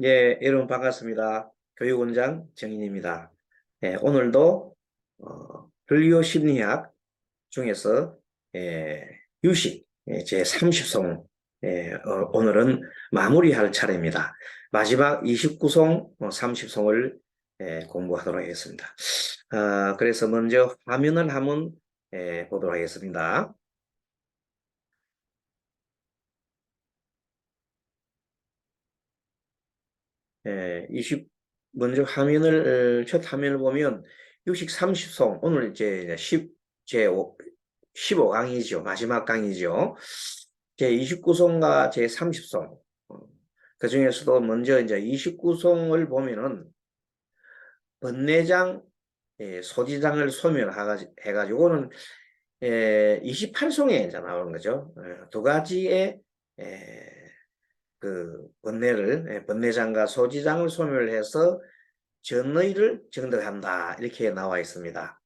예, 여러분 반갑습니다. 교육원장 정인입니다. 예, 오늘도 진료 심리학 중에서 유식 제 30송 오늘은 마무리할 차례입니다. 마지막 29송 30송을 공부하도록 하겠습니다. 그래서 먼저 화면을 한번 보도록 하겠습니다. 예, 20, 먼저 화면을, 첫 화면을 보면 유식 30송, 오늘 이제 15강이죠. 마지막 강이죠. 제 29송과 제 30송. 그 중에서도 먼저 이제 29송을 보면은 번뇌장, 소지장을 소멸해가지고는 28송에 이제 나오는 거죠. 두 가지의 그 번뇌장과 소지장을 소멸해서 전의를 정득한다 이렇게 나와 있습니다.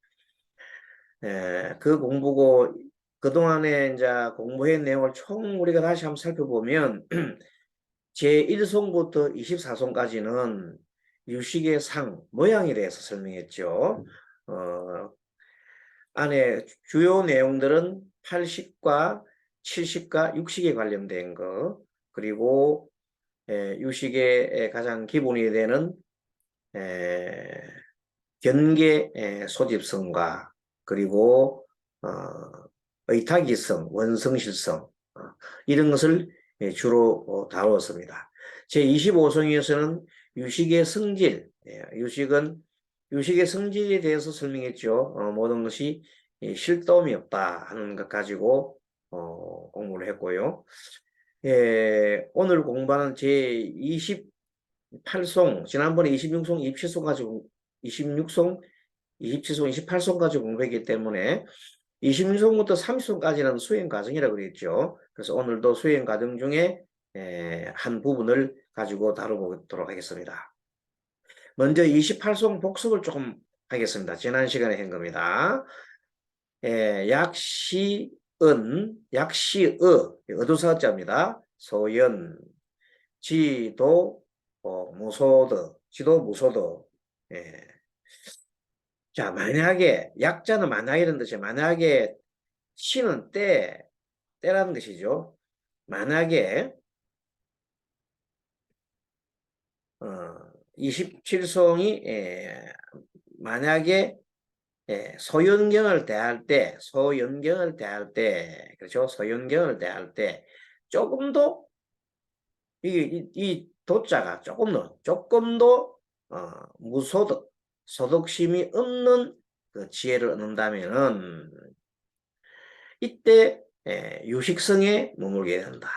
그 공부고 그동안에 이제 공부의 내용을 총 우리가 다시 한번 살펴보면 제1송부터 24송까지는 유식의 상, 모양에 대해서 설명했죠. 안에 주요 내용들은 80과 70과 육식에 관련된 거, 그리고 유식의 가장 기본이 되는 견계 소집성과 그리고 의탁이성, 원성실성 이런 것을 주로 다루었습니다. 제25송에서는 유식의 성질, 유식의 성질에 대해서 설명했죠. 모든 것이 실도움이 없다 하는 것 가지고 공부를 했고요. 오늘 공부하는 제28송, 지난번에 26송, 27송 가지고 26송, 27송, 28송까지 공부했기 때문에 26송부터 30송까지는 수행 과정이라고 그랬죠. 그래서 오늘도 수행 과정 중에 한 부분을 가지고 다뤄보도록 하겠습니다. 먼저 28송 복습을 조금 하겠습니다. 지난 시간에 한 겁니다. 약시은, 약시의, 어두사자입니다. 소연, 지도, 무소도, 지도 무소도. 자, 만약에, 약자는 만약에 이런 뜻이에요. 만약에, 시는 때라는 것이죠. 만약에, 27송이, 만약에, 소연경을 대할 때, 그렇죠? 소연경을 대할 때, 조금 더, 이 도자가 조금 더, 무소득, 소득심이 없는 그 지혜를 얻는다면은, 이때, 유식성에 머물게 된다.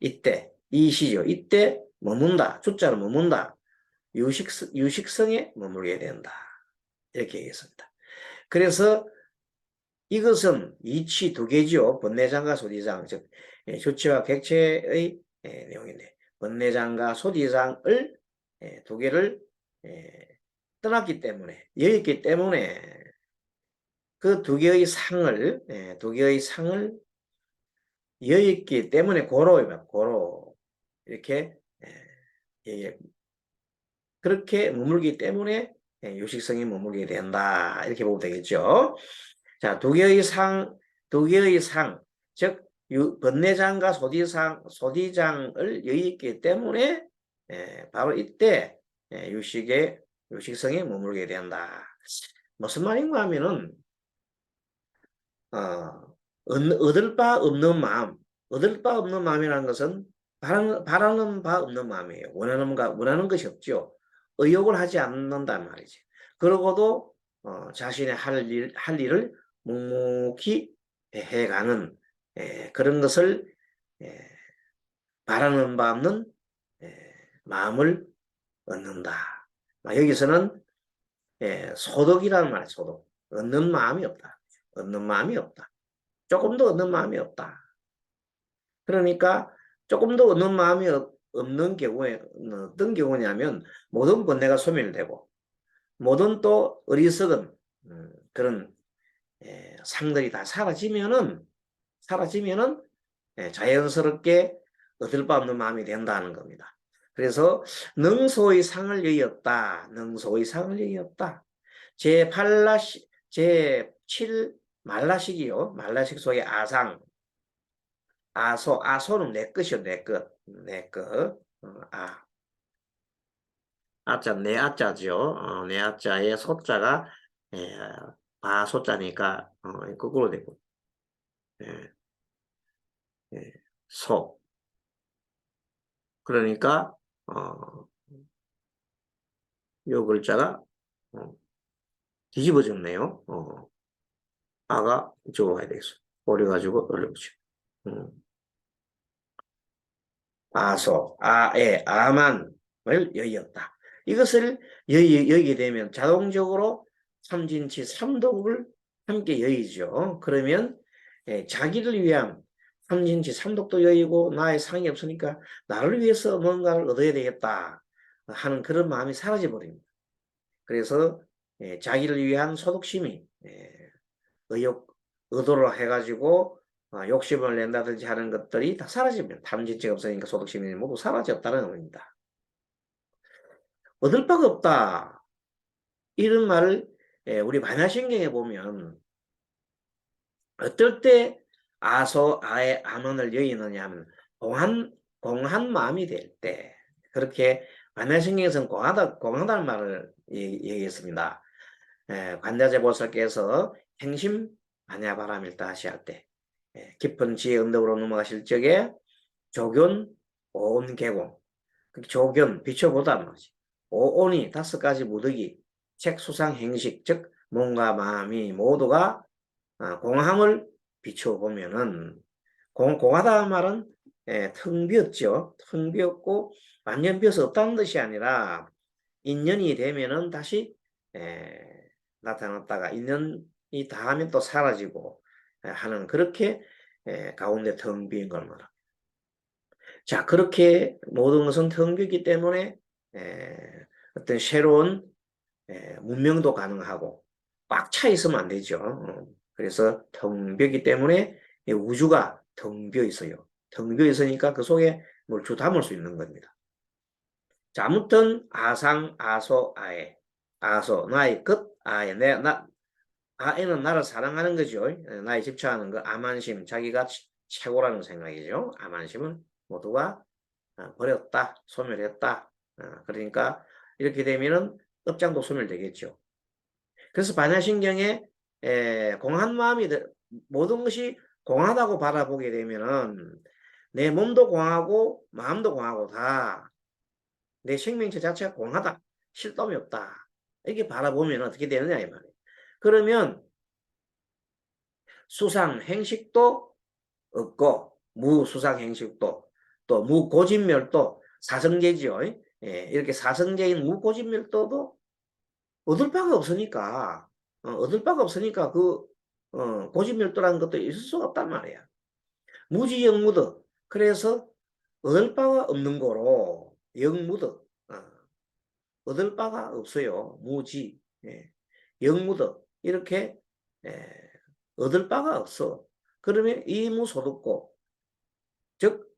이 시죠. 이때 머문다. 주자로 머문다. 유식성에 머물게 된다. 이렇게 얘기했습니다. 그래서 이것은 이치 두 개죠. 번뇌장과 소지장, 즉 조치와 객체의 내용인데 번뇌장과 소지장을 두 개를 떠났기 때문에 여였기 때문에 그 두 개의 상을 여였기 때문에 고로 이렇게 그렇게 머물기 때문에 유식성이 머물게 된다 이렇게 보면 되겠죠. 자, 두 개의 상, 즉 번뇌장과 소지장을 여의있기 때문에 바로 이때 유식성에 머물게 된다. 무슨 말인가 하면은 얻을 바 없는 마음이라는 것은 바라는 바 없는 마음이에요. 원하는 것이 없죠. 의욕을 하지 않는단 말이지. 그러고도 자신의 할 일을 묵묵히 해가는 그런 것을 바라는 바 없는 마음을 얻는다. 여기서는 소득이라는 말이에요. 소득. 얻는 마음이 없다. 조금도 얻는 마음이 없다. 그러니까 조금도 얻는 마음이 없는 경우에 어떤 경우냐면 모든 번뇌가 소멸되고 모든 또 어리석은 그런 상들이 다 사라지면은 자연스럽게 얻을 바 없는 마음이 된다는 겁니다. 그래서 능소의 상을 여의었다. 능소의 상을 여의었다. 제7 말라식이요. 말라식 속의 아상. 아소는 내 것이요. 내 것. 내 것. 아자, 내 아자죠. 내 아자의 소자가 예, 바소자니까 거꾸로 되고. 예, 예, 소. 그러니까 요 글자가 어, 뒤집어졌네요. 아가 이쪽으로 가야 되겠어. 오려가지고 올려보죠. 아소, 아에, 아만을 여의었다. 이것을 여의게 되면 자동적으로 삼진치 삼독을 함께 여의죠. 그러면 자기를 위한 삼진치 삼독도 여의고 나의 상이 없으니까 나를 위해서 뭔가를 얻어야 되겠다 하는 그런 마음이 사라져 버립니다. 그래서 자기를 위한 소득심이 의도로 해가지고 욕심을 낸다든지 하는 것들이 다 사라집니다. 탐진치가 없으니까 소득심이 모두 사라졌다는 의미입니다. 얻을 바가 없다. 이런 말을 우리 반야신경에 보면 어떨 때 아소, 아의, 암언을 여의느냐 하면 공한 마음이 될 때 그렇게 반야신경에서는 공하다는 말을 얘기했습니다. 관자재 보살께서 행심 반야바람일다 하시할 때 깊은 지혜 언덕으로 넘어가실 적에 조견, 오온, 개공 조견, 비춰보다는 거지. 오온이 5가지 무덕이 책, 수상, 행식 즉 몸과 마음이 모두가 공함을 비춰보면은 공하다 말은 텅 비었죠. 텅 비었고 완전 비어서 없다는 뜻이 아니라 인연이 되면은 다시 나타났다가 인연이 다하면 또 사라지고 하는 그렇게 가운데 텅 비인 걸 말합니다. 자, 그렇게 모든 것은 텅 비었기 때문에 어떤 새로운 문명도 가능하고 꽉 차 있으면 안 되죠. 그래서 텅 비었기 때문에 우주가 텅 비어 있어요. 텅 비어 있으니까 그 속에 뭘 주 담을 수 있는 겁니다. 자, 아무튼 아상, 아소, 아에. 아소, 나의 것, 아에. 아에는 나를 사랑하는 거죠. 나에 집착하는 거. 아만심, 자기가 최고라는 생각이죠. 아만심은 모두가 버렸다, 소멸했다. 그러니까 이렇게 되면은 업장도 소멸되겠죠. 그래서 반야신경에 공한 마음이 모든 것이 공하다고 바라보게 되면은 내 몸도 공하고 마음도 공하고 다 내 생명체 자체가 공하다. 실dom이 없다. 이렇게 바라보면 어떻게 되느냐 이 말이에요. 그러면 수상 행식도 없고 무수상 행식도 또 무고진멸도 사성제지요. 이렇게 사성제인 무고진멸도도 얻을 바가 없으니까 얻을 바가 없으니까 그 고진멸도라는 것도 있을 수가 없단 말이야. 무지영무도 그래서 얻을 바가 없는 거로 영무도 얻을 바가 없어요. 무지, 영무도 이렇게 얻을 바가 없어. 그러면 이무소득고 즉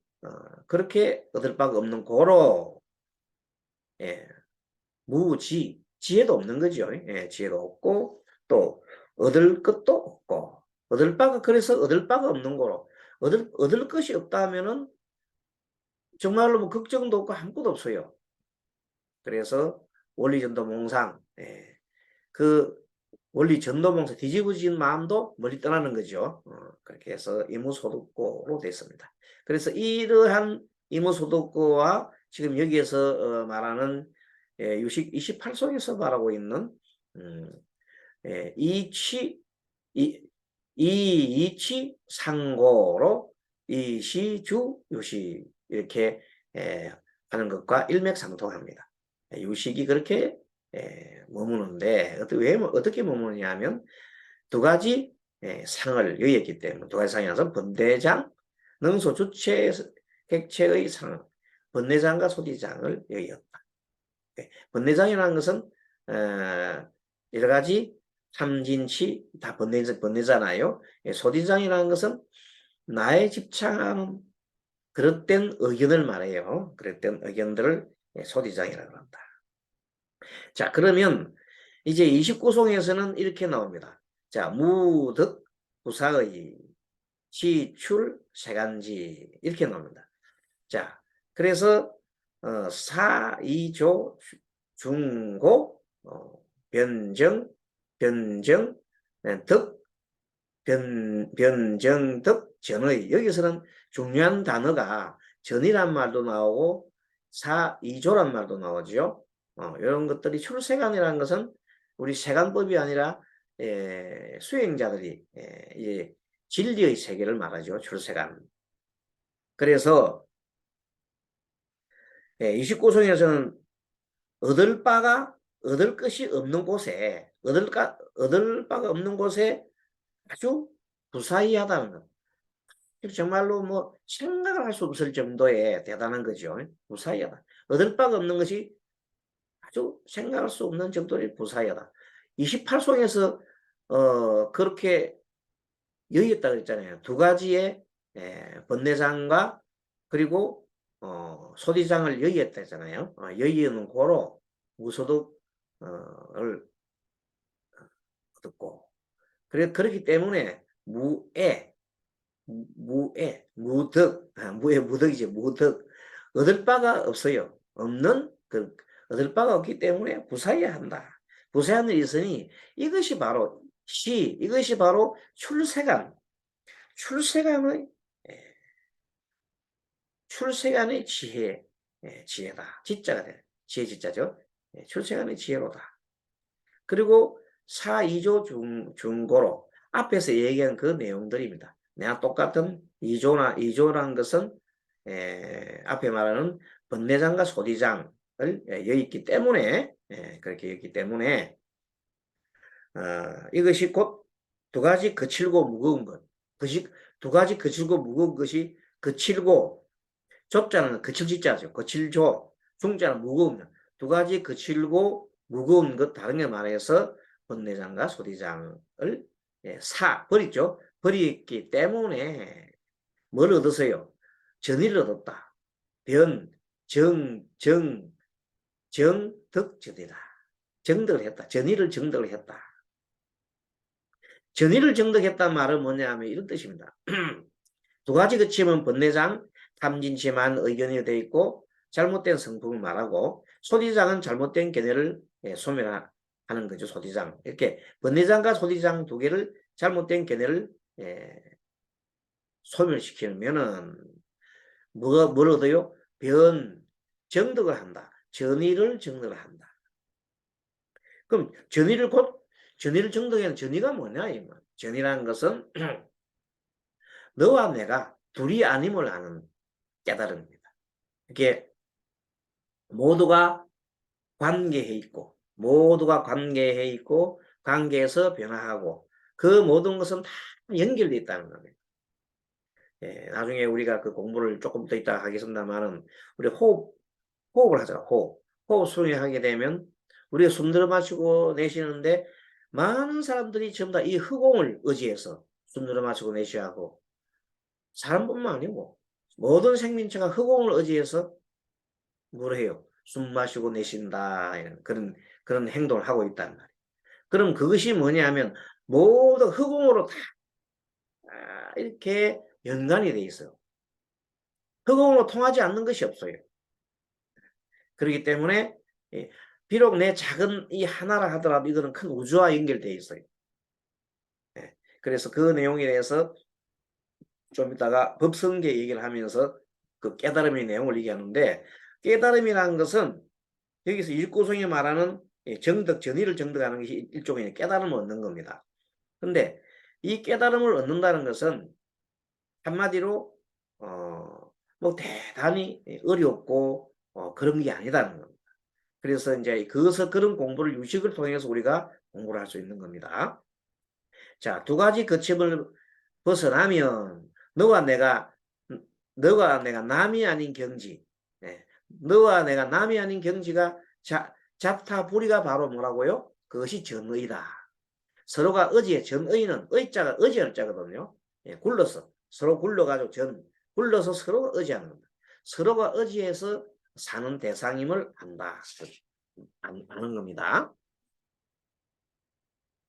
그렇게 얻을 바가 없는 고로 무지, 지혜도 없는 거죠. 지혜도 없고 또 얻을 것도 없고 얻을 바가 그래서 얻을 바가 없는 거로 얻을 것이 없다면은 정말로 뭐 걱정도 없고 아무것도 없어요. 그래서 원리전도몽상 그 원리전도몽상 뒤집어진 마음도 멀리 떠나는 거죠. 그렇게 해서 이무소득고로 됐습니다. 그래서 이러한 이무소득고와 지금 여기에서 말하는 유식 28속에서 말하고 있는 이치 상고로 이시주 유식 이렇게 하는 것과 일맥상통합니다. 유식이 그렇게 머무는데 어떻게 머무느냐면 두 가지 상을 여의했기 때문에 두 가지 상이라서 번대장, 능소주체 객체의 상, 번뇌장과 소지장을 여의었다. 번뇌장이라는 것은 여러 가지 삼진치 다 번뇌잖아요. 소지장이라는 것은 나의 집착하는 그릇된 의견을 말해요. 그릇된 의견들을 소디장이라고 한다. 자, 그러면 이제 29송에서는 이렇게 나옵니다. 자, 무득, 부사의, 지출, 세간지 이렇게 나옵니다. 자, 그래서 사, 이조, 중고, 변정, 변정, 득, 변정득, 전의. 여기서는 중요한 단어가 전이란 말도 나오고 사이조란 말도 나오죠. 이런 것들이 출세관이라는 것은 우리 세관법이 아니라 수행자들이 진리의 세계를 말하죠. 출세관. 그래서 29송에서는 얻을 것이 없는 곳에 얻을 바가 없는 곳에 아주 부사이하다는 것. 정말로 뭐 생각을 할 수 없을 정도의 대단한 거죠. 부사이하다. 얻을 바가 없는 것이 아주 생각할 수 없는 정도의 부사이하다. 28송에서 그렇게 여의했다고 했잖아요. 두 가지의 번뇌장과 그리고 소디장을 여의했다 했잖아요. 여의는 고로 무소득을 얻었고 그렇기 때문에 무득이지, 무득. 얻을 바가 없어요. 얻을 바가 없기 때문에 부사해야 한다. 부사하는 일이 있으니 이것이 바로 이것이 바로 출세간의 지혜다. 지자가 돼. 지혜 지자죠. 출세간의 지혜로다. 그리고 사이조 중고로 앞에서 얘기한 그 내용들입니다. 내가 똑같은 이조란 것은 앞에 말하는 번뇌장과 소디장을 여기 때문에 그렇게 여기 때문에 이것이 곧 두 가지 거칠고 무거운 것. 두 가지 거칠고 무거운 것이 거칠고 좁자는 거칠지자죠. 거칠죠. 중자는 무거운 두 가지 거칠고 무거운 것 다른 게 말해서 번뇌장과 소디장을 버렸죠. 버렸기 때문에 뭘 얻었어요? 전의를 얻었다. 정득전이다. 정득을 했다. 전의를 정득을 했다. 전의를 정득했단 말은 뭐냐 하면 이런 뜻입니다. 두 가지 그치면 번뇌장, 탐진치만 의견이 되어 있고 잘못된 성품을 말하고 소디장은 잘못된 견해를 소멸하는 거죠. 소디장. 이렇게 번뇌장과 소디장 두 개를 잘못된 견해를 소멸시키면은 뭘 얻어요? 정득을 한다. 전의를 정득을 한다. 그럼 전의를 정득하는 전의가 뭐냐? 전의라는 것은 너와 내가 둘이 아님을 아는 깨달음입니다. 이렇게 모두가 관계해 있고 관계에서 변화하고 그 모든 것은 다 연결되어 있다는 겁니다. 나중에 우리가 그 공부를 조금 더 이따 하겠습니다만은 우리 호흡을 하잖아. 호흡 수행하게 되면 우리가 숨 들어 마시고 내쉬는데 많은 사람들이 전부 다 이 허공을 의지해서 숨 들어 마시고 내쉬야 하고 사람뿐만 아니고 모든 생명체가 허공을 의지해서 뭘 해요? 숨 마시고 내쉰다. 그런 행동을 하고 있단 말이에요. 그럼 그것이 뭐냐면 모두 허공으로 다 이렇게 연관이 돼 있어요. 허공으로 통하지 않는 것이 없어요. 그렇기 때문에 비록 내 작은 이 하나라 하더라도 이거는 큰 우주와 연결되어 있어요. 그래서 그 내용에 대해서 좀 이따가 법성계 얘기를 하면서 그 깨달음의 내용을 얘기하는데 깨달음이라는 것은 여기서 일고성이 말하는 전의를 정득하는 것이 일종의 깨달음을 얻는 겁니다. 그런데 이 깨달음을 얻는다는 것은 한마디로 뭐 대단히 어렵고 그런 게 아니다는 겁니다. 그래서 이제 그런 공부를 유식을 통해서 우리가 공부를 할 수 있는 겁니다. 자, 두 가지 거침을 벗어나면 너와 내가 남이 아닌 경지, 너와 내가 남이 아닌 경지가 잡타부리가 바로 뭐라고요? 그것이 전의다. 서로가 전의는 의자가 의지할 자거든요. 굴러서 서로 굴러가지고 불러서 서로 의지하는 겁니다. 서로가 의지해서 사는 대상임을 아는 겁니다.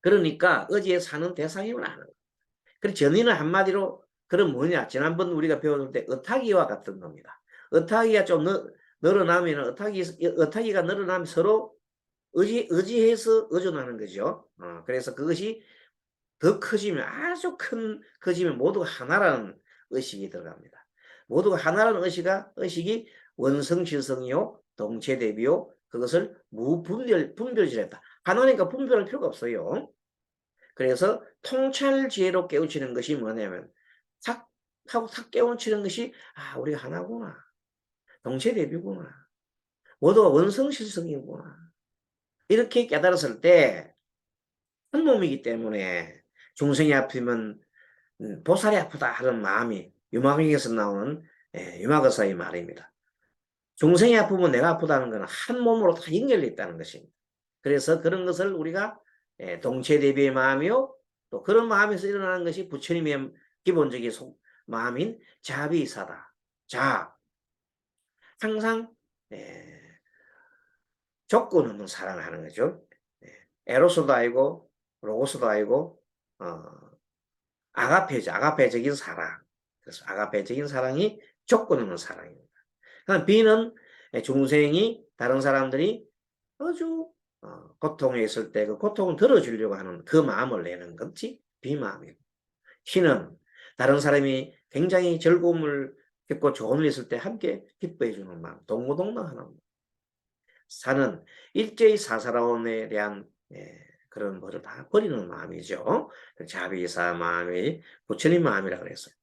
그러니까 의지에 사는 대상임을 아는 겁니다. 그래서 전의는 한마디로 그럼 뭐냐? 지난번 우리가 배웠을 때 어타기와 같은 겁니다. 어타기가 좀 늘어나면 어타기가 늘어나면 서로 의지해서 의존하는 거죠. 그래서 그것이 더 커지면 아주 커지면 모두가 하나라는 의식이 들어갑니다. 모두가 하나라는 의식이 원성실성이요 동체대비요 그것을 분별질했다. 하나니까 분별할 필요가 없어요. 그래서 통찰지혜로 깨우치는 것이 뭐냐면 탁 하고 탁 깨우치는 것이 우리가 하나구나. 동체대비구나. 모두가 원성실성이구나. 이렇게 깨달았을 때 한 몸이기 때문에 중생이 아프면 보살이 아프다 하는 마음이 유마경에서 나오는 유마거사의 말입니다. 중생이 아프면 내가 아프다는 것은 한 몸으로 다 연결되어 있다는 것입니다. 그래서 그런 것을 우리가 동체대비의 마음이요 또 그런 마음에서 일어나는 것이 부처님의 기본적인 마음인 자비이사다. 항상 조건 없는 사랑을 하는 거죠. 에로스도 아니고 로고스도 아니고 아가페적인 사랑. 그래서 아가페적인 사랑이 조건 없는 사랑입니다. B는 중생이 다른 사람들이 아주 고통에 있을 때 그 고통을 들어주려고 하는 그 마음을 내는 것이 B 마음이고 C는 다른 사람이 굉장히 즐거움을 겪고 좋은 일 있을 때 함께 기뻐해 주는 마음, 동고동락하는 마음. 4는 일제히 사사로움에 대한 그런 것을 다 버리는 마음이죠. 자비사 마음이 부처님 마음이라 그랬어요.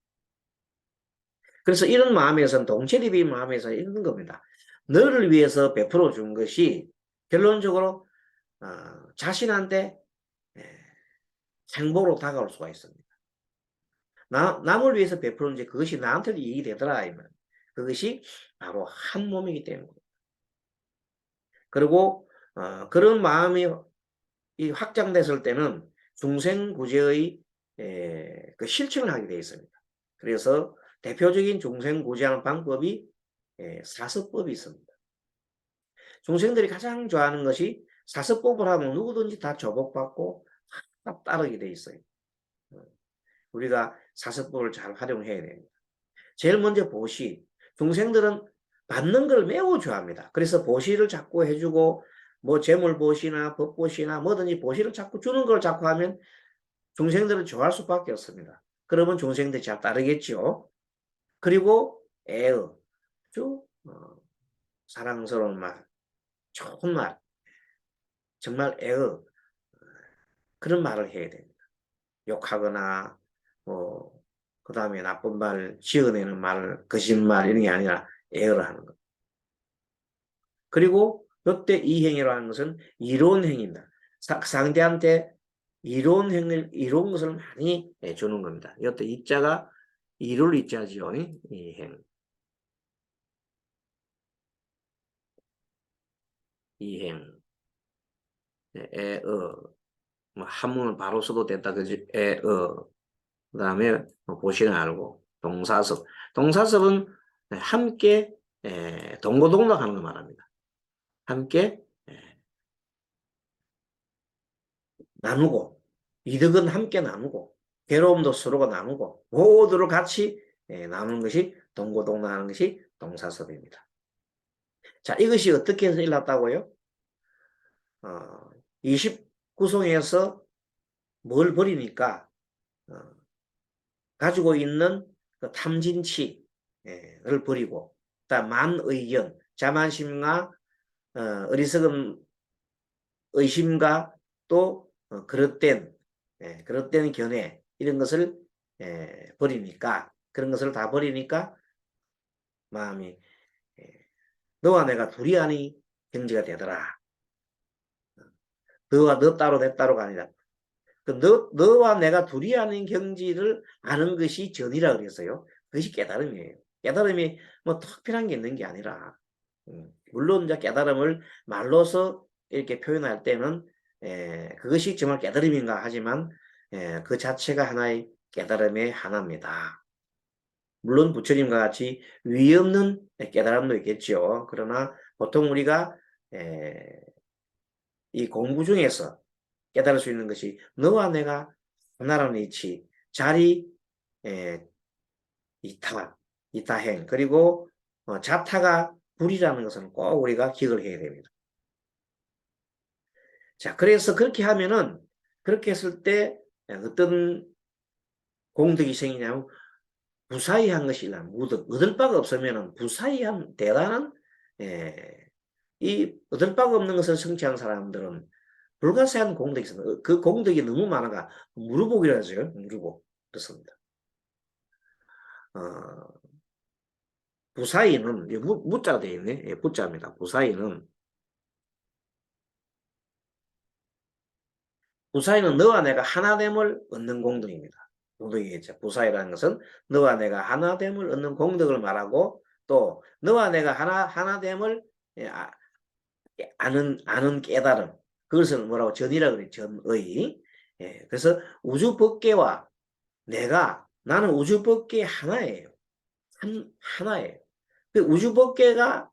그래서 이런 마음에서는 동체대비 마음에서 이런 겁니다. 너를 위해서 베풀어 준 것이 결론적으로 자신한테 행복으로 다가올 수가 있습니다. 남을 위해서 베푸는지 그것이 나한테도 이익이 되더라. 그것이 바로 한 몸이기 때문입니다. 그리고 그런 마음이 확장됐을 때는 중생구제의 그 실천을 하게 되어 있습니다. 그래서 대표적인 중생구제하는 방법이 사서법이 있습니다. 중생들이 가장 좋아하는 것이 사서법을 하면 누구든지 다 조복받고 다 따르게 돼 있어요. 우리가 사서법을 잘 활용해야 됩니다. 제일 먼저 보시. 중생들은 받는 걸 매우 좋아합니다. 그래서 보시를 자꾸 해주고 뭐 재물보시나 법보시나 뭐든지 보시를 자꾸 주는 걸 자꾸 하면 중생들은 좋아할 수밖에 없습니다. 그러면 중생들이 잘 따르겠죠. 그리고 애의 아주 사랑스러운 말, 좋은 말, 정말 애의 그런 말을 해야 됩니다. 욕하거나 그 다음에 나쁜 말, 지어내는 말, 거짓말 이런 게 아니라 애를 하는 것. 그리고 이때 이 행위라고 하는 것은 이로운 행위입니다. 상대한테 이로운 것을 많이 주는 겁니다. 이때 이자가 이룰 이자죠. 이 행. 이행. 뭐 한문을 바로 써도 됐다. 그지? 그 다음에 보시는 알고. 동사섭. 동사섭은 함께 동고동락하는 걸 말합니다. 함께 나누고 이득은 함께 나누고 괴로움도 서로가 나누고 모두를 같이 나누는 것이 동고동락하는 것이 동사섭입니다. 자, 이것이 어떻게 해서 일어났다고요? 29성에서 뭘 버리니까 가지고 있는 그 탐진치를 버리고 그다음 만의견, 자만심과 어리석은 의심과 또 그릇된 견해 이런 것을 버리니까 그런 것을 다 버리니까 마음이 너와 내가 둘이 아니 경지가 되더라. 너와 너 따로 내 따로가 아니라 너와 내가 둘이 아닌 경지를 아는 것이 전이라 그랬어요. 그것이 깨달음이에요. 깨달음이 뭐 특별한 게 있는 게 아니라 물론 이제 깨달음을 말로서 이렇게 표현할 때는 그것이 정말 깨달음인가 하지만 그 자체가 하나의 깨달음의 하나입니다. 물론 부처님과 같이 위 없는 깨달음도 있겠죠. 그러나 보통 우리가 이 공부 중에서 깨달을 수 있는 것이 너와 내가 하나라는 이치, 자리, 이타행, 그리고 자타가 불이라는 것은 꼭 우리가 기억을 해야 됩니다. 자, 그래서 그렇게 하면은, 그렇게 했을 때 어떤 공덕이 생기냐면 부사의한 것이라 무덕, 얻을 바가 없으면은 부사의한 대단한 이 얻을 바가 없는 것을 성취한 사람들은 불가사의한 공덕이 있습니다. 그 공덕이 너무 많아가 무르복이라 하죠. 무르복. 그렇습니다. 부사의는 무자가 되어 있네. 예, 부자입니다. 부사의는 너와 내가 하나됨을 얻는 공덕입니다. 공덕이겠죠. 부사의라는 것은 너와 내가 하나됨을 얻는 공덕을 말하고 또 너와 내가 하나됨을 아는 깨달음. 그것을 뭐라고 전이라고 그래. 전의. 예, 그래서 우주 법계와 나는 우주 법계 하나예요. 하나예요. 그 우주 법계가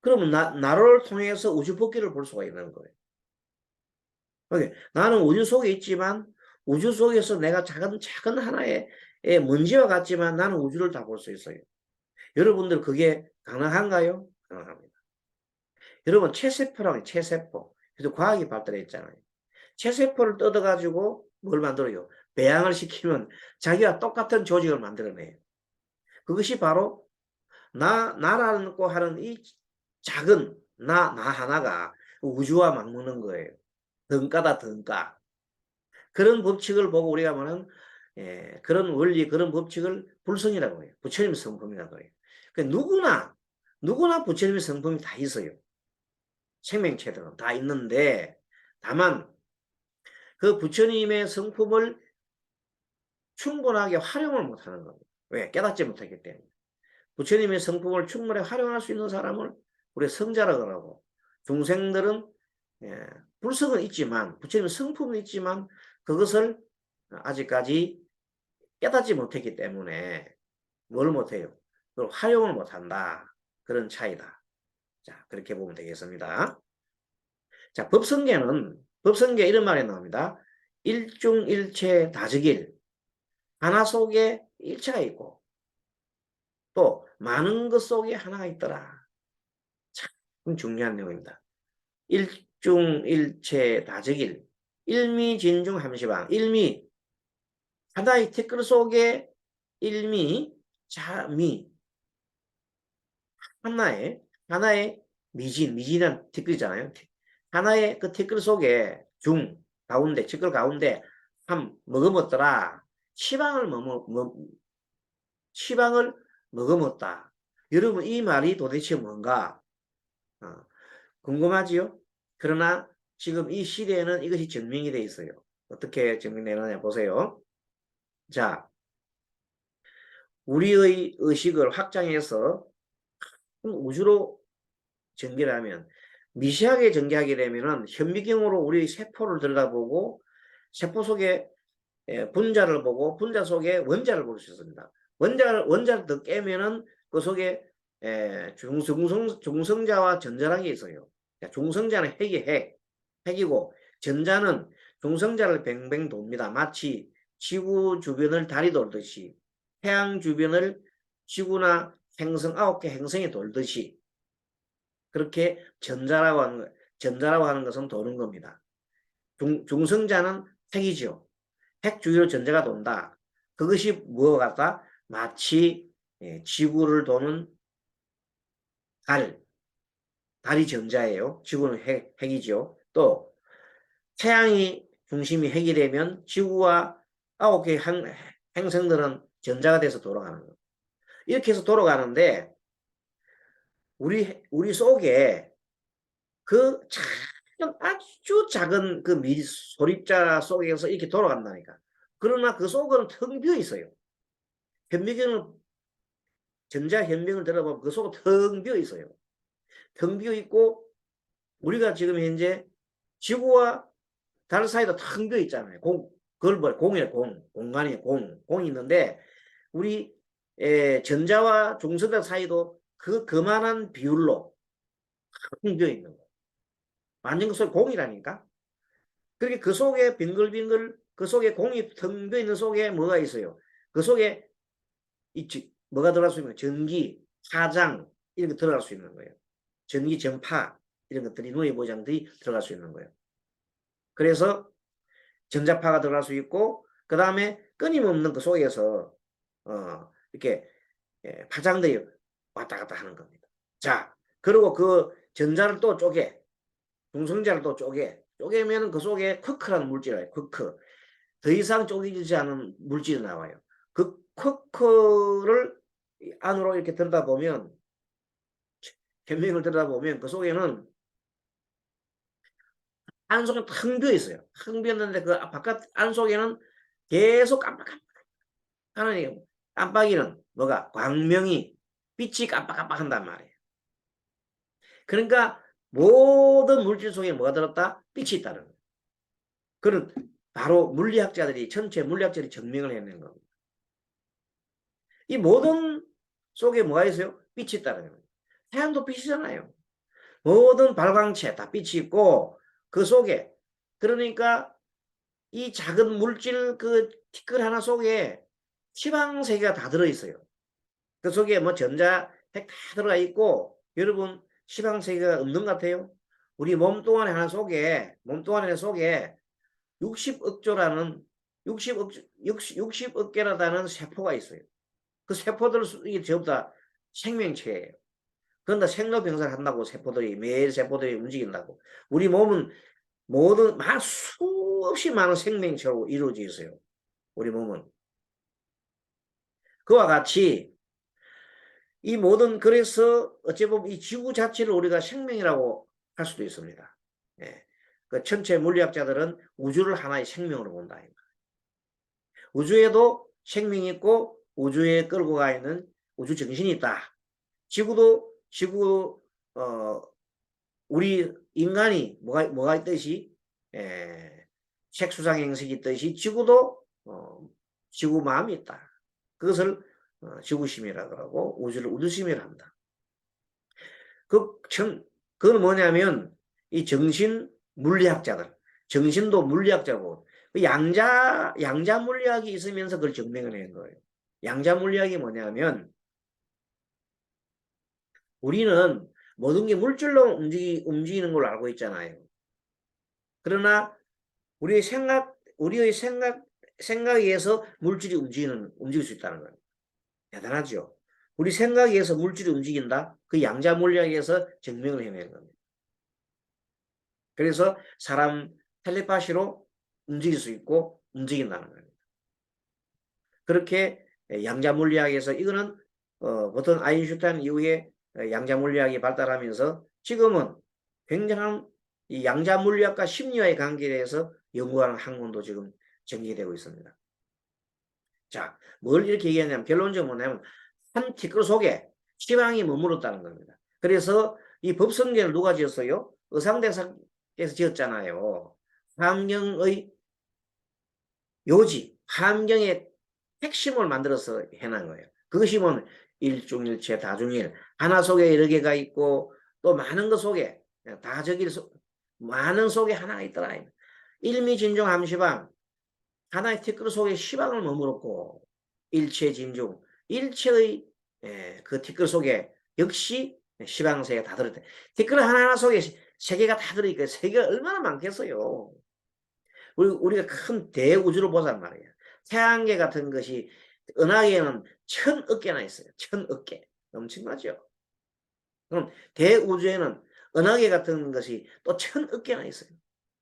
그러면 나를 통해서 우주 법계를 볼 수가 있는 거예요. 나는 우주 속에 있지만 우주 속에서 내가 작은 하나의 먼지와 같지만 나는 우주를 다 볼 수 있어요. 여러분들 그게 가능한가요? 가능합니다. 여러분 체세포라고 체세포. 그래서 과학이 발달했잖아요. 체세포를 뜯어가지고 뭘 만들어요? 배양을 시키면 자기와 똑같은 조직을 만들어내요. 그것이 바로 나라고 하는 이 작은 나 하나가 우주와 맞먹는 거예요. 등가다 등가. 그런 법칙을 보고 우리가 말하는 그런 원리, 그런 법칙을 불성이라고 해요. 부처님 성품이라고 해요. 그러니까 누구나 부처님의 성품이 다 있어요. 생명체들은 다 있는데 다만 그 부처님의 성품을 충분하게 활용을 못하는 겁니다. 왜? 깨닫지 못했기 때문에. 부처님의 성품을 충분히 활용할 수 있는 사람을 우리 성자라고 하고 중생들은 불성은 있지만 부처님의 성품은 있지만 그것을 아직까지 깨닫지 못했기 때문에 뭘 못해요? 그걸 활용을 못한다. 그런 차이다. 자, 그렇게 보면 되겠습니다. 자, 법성계 이런 말이 나옵니다. 일중일체 다즉일. 하나 속에 일체가 있고 또 많은 것 속에 하나가 있더라. 참 중요한 내용입니다. 일중일체 다즉일. 일미진중 함시방. 일미 하나의 티끌 속에 일미 자미 하나의 미진한 티끌이잖아요. 하나의 그 티끌 속에 가운데 티끌 가운데 머금었더라. 치방을 머금었다. 여러분 이 말이 도대체 뭔가 궁금하지요? 그러나 지금 이 시대에는 이것이 증명이 되어 있어요. 어떻게 증명되느냐 보세요. 자, 우리의 의식을 확장해서 우주로 전개하면 미세하게 전개하게 되면은 현미경으로 우리 세포를 들여다보고 세포 속에 분자를 보고 분자 속에 원자를 볼 수 있습니다. 원자를 더 깨면은 그 속에 중성자와 전자라는 게 있어요. 중성자는 핵이고 전자는 중성자를 뱅뱅 돕니다. 마치 지구 주변을 달이 돌듯이 태양 주변을 지구나 행성 9개 행성이 돌듯이 그렇게 전자라고 하는 것은 도는 겁니다. 중성자는 핵이죠. 핵 주위로 전자가 돈다. 그것이 무엇 같다? 마치 지구를 도는 달이 전자예요. 지구는 핵이죠. 또 태양이 중심이 핵이 되면 지구와 9개 행성들은 전자가 돼서 돌아가는 거예요. 이렇게 해서 돌아가는데 우리 속에 그 아주 작은 그 소립자 속에서 이렇게 돌아간다니까. 그러나 그 속은 텅 비어 있어요. 전자 현미경을 들어보면 그 속은 텅 비어 있어요. 텅 비어 있고 우리가 지금 현재 지구와 달 사이도 텅 비어 있잖아요. 그걸 공이에요. 공간이 공이 있는데 우리 전자와 중성자 사이도 그만한 비율로 텅 비어 있는 거예요. 완전 그 속에 공이라니까. 그렇게 그 속에 빙글빙글 그 속에 공이 텅 비어 있는 속에 뭐가 있어요? 그 속에 뭐가 들어갈 수 있는 거예요? 전기, 파장 이런 게 들어갈 수 있는 거예요. 전기, 전파 이런 것들이 노예 모장들이 들어갈 수 있는 거예요. 그래서 전자파가 들어갈 수 있고 그 다음에 끊임없는 그 속에서 이렇게 파장들이 왔다 갔다 하는 겁니다. 자, 그리고 그 전자를 또 중성자를 또 쪼개면 그 속에 쿼크라는 물질이 나와요. 쿼크. 더 이상 쪼개지지 않은 물질이 나와요. 그 쿼크를 안으로 이렇게 들여다보면 현명을 들여다보면 그 속에는 안속에 텅 비어 있어요. 텅 비었는데 그 바깥 안속에는 계속 깜빡하는 깜빡이는 뭐가 광명이 빛이 깜빡깜빡한단 말이에요. 그러니까 모든 물질 속에 뭐가 들었다? 빛이 있다는 거예요. 그런 바로 전체 물리학자들이 증명을 해낸 겁니다. 이 모든 속에 뭐가 있어요? 빛이 있다는 거예요. 태양도 빛이잖아요. 모든 발광체 다 빛이 있고 그 속에 그러니까 이 작은 물질 그 티끌 하나 속에 시방세계가 다 들어있어요. 그 속에 뭐 전자, 핵 다 들어가 있고 여러분 시방세계가 없는 것 같아요? 우리 몸뚱아리 하나 속에 60억 개라는 세포가 있어요. 그 세포들이 전부 다 생명체예요. 그런데 생로병사를 한다고 매일 세포들이 움직인다고. 우리 몸은 수없이 많은 생명체로 이루어져 있어요. 우리 몸은. 그와 같이 그래서 어찌 보면 이 지구 자체를 우리가 생명이라고 할 수도 있습니다. 예. 그 천체 물리학자들은 우주를 하나의 생명으로 본다. 우주에도 생명이 있고 우주에 끌고 가 있는 우주 정신이 있다. 우리 인간이 뭐가 있듯이 색수상 행성이 있듯이 지구도 지구 마음이 있다. 그것을 지구심이라고 하고 우주를 우주심이라 한다. 그건 뭐냐면 이 정신 물리학자들, 정신도 물리학자고 양자 물리학이 있으면서 그걸 증명을 한 거예요. 양자 물리학이 뭐냐면 우리는 모든 게 물질로 움직이는 걸로 알고 있잖아요. 그러나 우리의 생각에 의해서 물질이 움직일 수 있다는 거예요. 대단하죠. 우리 생각에 의해서 물질이 움직인다. 그 양자 물리학에서 증명을 해낸 겁니다. 그래서 사람 텔레파시로 움직일 수 있고 움직인다는 겁니다. 그렇게 양자 물리학에서 이거는 보통 아인슈타인 이후에 양자 물리학이 발달하면서 지금은 굉장한 이 양자 물리학과 심리와의 관계에 대해서 연구하는 학문도 지금 전개되고 있습니다. 자, 뭘 이렇게 얘기하냐면 결론적으로 뭐냐면 한 티끌 속에 시방이 머물렀다는 겁니다. 그래서 이 법성계를 누가 지었어요? 의상대사께서 지었잖아요. 환경의 요지, 환경의 핵심을 만들어서 해놓은 거예요. 그것이 뭐 일중일체 다중일 하나 속에 여러 개가 있고 또 많은 것 속에 많은 속에 하나가 있더라. 일미진중 함시방 하나의 티끌 속에 시방을 머물렀고 일체진중 일체의 그 티끌 속에 역시 시방세가 다 들어있다. 티끌 하나하나 속에 세계가 다 들어있고 세계가 얼마나 많겠어요. 우리가 큰 대우주를 보단 말이에요. 태양계 같은 것이 은하계에는 1000억 개나 있어요. 1000억 개. 엄청나죠? 그럼 대우주에는 은하계 같은 것이 또 1000억 개나 있어요.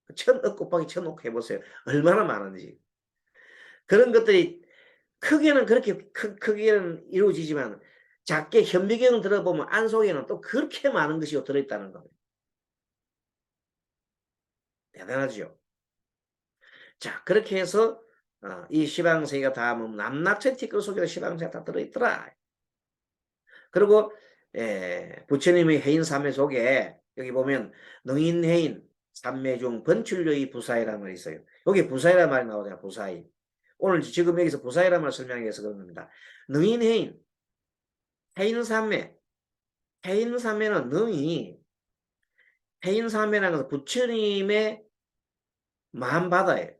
1000억 곱하기 1000억 해보세요. 얼마나 많은지. 그런 것들이 크게는 그렇게 크게는 이루어지지만 작게 현미경 들어보면 안 속에는 또 그렇게 많은 것이 들어있다는 겁니다. 대단하죠? 자, 그렇게 해서 이 시방세계가 다 남납체 티끌 속에 시방세가 다 들어있더라. 그리고 부처님의 해인삼매 속에 여기 보면 능인해인 삼매 중 번출류의 부사이라는 말이 있어요. 여기 부사이라는 말이 나오잖아요. 부사이. 오늘 지금 여기서 부사이라는 말을 설명하기 위해서 그런 겁니다. 능인해인 해인삼매. 해인삼매는 능이 해인삼매라는 것은 부처님의 마음바다예요.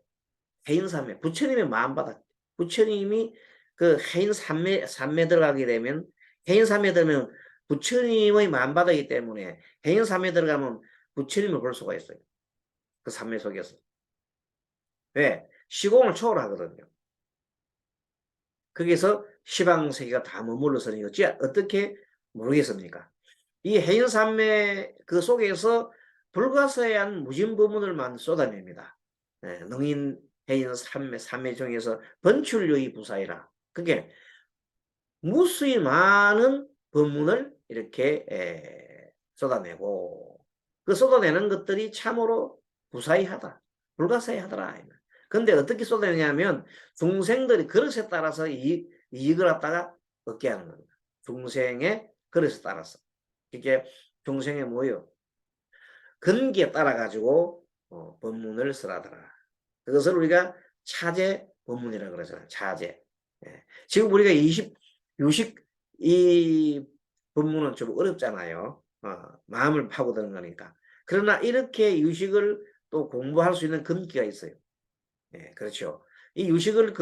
해인삼매. 부처님의 마음바다. 부처님이 그 해인삼매 들어가게 되면 해인삼매 들면 부처님의 마음바다이기 때문에 해인삼매 들어가면 부처님을 볼 수가 있어요. 그 삼매 속에서. 왜? 시공을 초월하거든요. 거기서 시방세계가 다 머물러서니 어떻게 모르겠습니까? 이 해인산매 그 속에서 불가사의한 무진법문을만 쏟아냅니다. 네, 능인 해인산매 중에서 번출류의 부사이라. 그게 무수히 많은 법문을 이렇게 쏟아내고 그 쏟아내는 것들이 참으로 부사이하다. 불가사의하더라. 근데 어떻게 쏟아내냐면 중생들이 그릇에 따라서 이익을 갖다가 얻게 하는 겁니다. 중생의 그릇에 따라서. 이게 중생의 뭐예요? 근기에 따라 가지고 법문을 쓰라더라. 그것을 우리가 차제 법문이라고 그러잖아요. 차제. 예. 지금 우리가 60 이 법문은 좀 어렵잖아요. 마음을 파고드는 거니까. 그러나 이렇게 유식을 또 공부할 수 있는 근기가 있어요. 예, 그렇죠. 이 유식을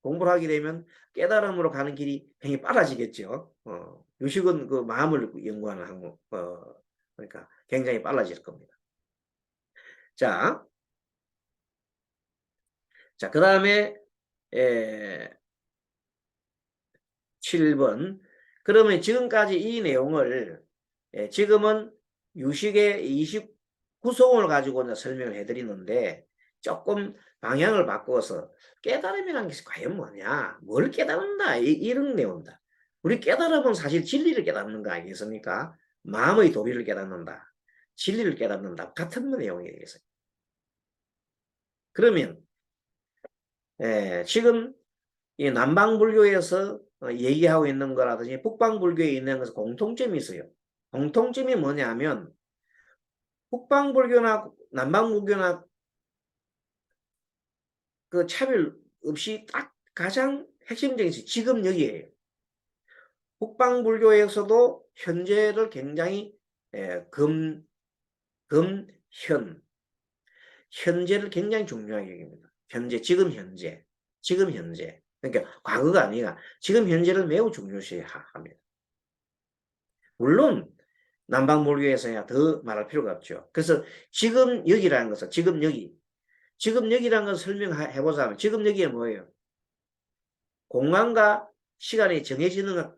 공부를 하게 되면 깨달음으로 가는 길이 굉장히 빨라지겠죠. 유식은 그 마음을 연구하는 항목, 그러니까 굉장히 빨라질 겁니다. 자, 그 다음에 7번. 그러면 지금까지 이 내용을 지금은 유식의 29송을 가지고 이제 설명을 해드리는데 조금 방향을 바꿔서 깨달음이라는 것이 과연 뭐냐? 뭘 깨달는다? 이런 내용입니다. 우리 깨달음은 사실 진리를 깨닫는 거 아니겠습니까? 마음의 도리를 깨닫는다. 진리를 깨닫는다. 같은 내용이겠어요. 그러면 지금 이 남방불교에서 얘기하고 있는 거라든지 북방불교에 있는 것은 공통점이 있어요. 공통점이 뭐냐면 북방불교나 남방불교나 그 차별 없이 딱 가장 핵심적인 것이 지금 여기에요. 북방불교에서도 현재를 굉장히 현재를 굉장히 중요하게 여깁니다. 현재, 지금 현재. 그러니까 과거가 아니라 지금 현재를 매우 중요시 합니다. 물론 남방불교에서야 더 말할 필요가 없죠. 그래서 지금 여기라는 것은 지금 여기라는 것을 설명해보자면 지금 여기에 뭐예요? 공간과 시간이 정해지는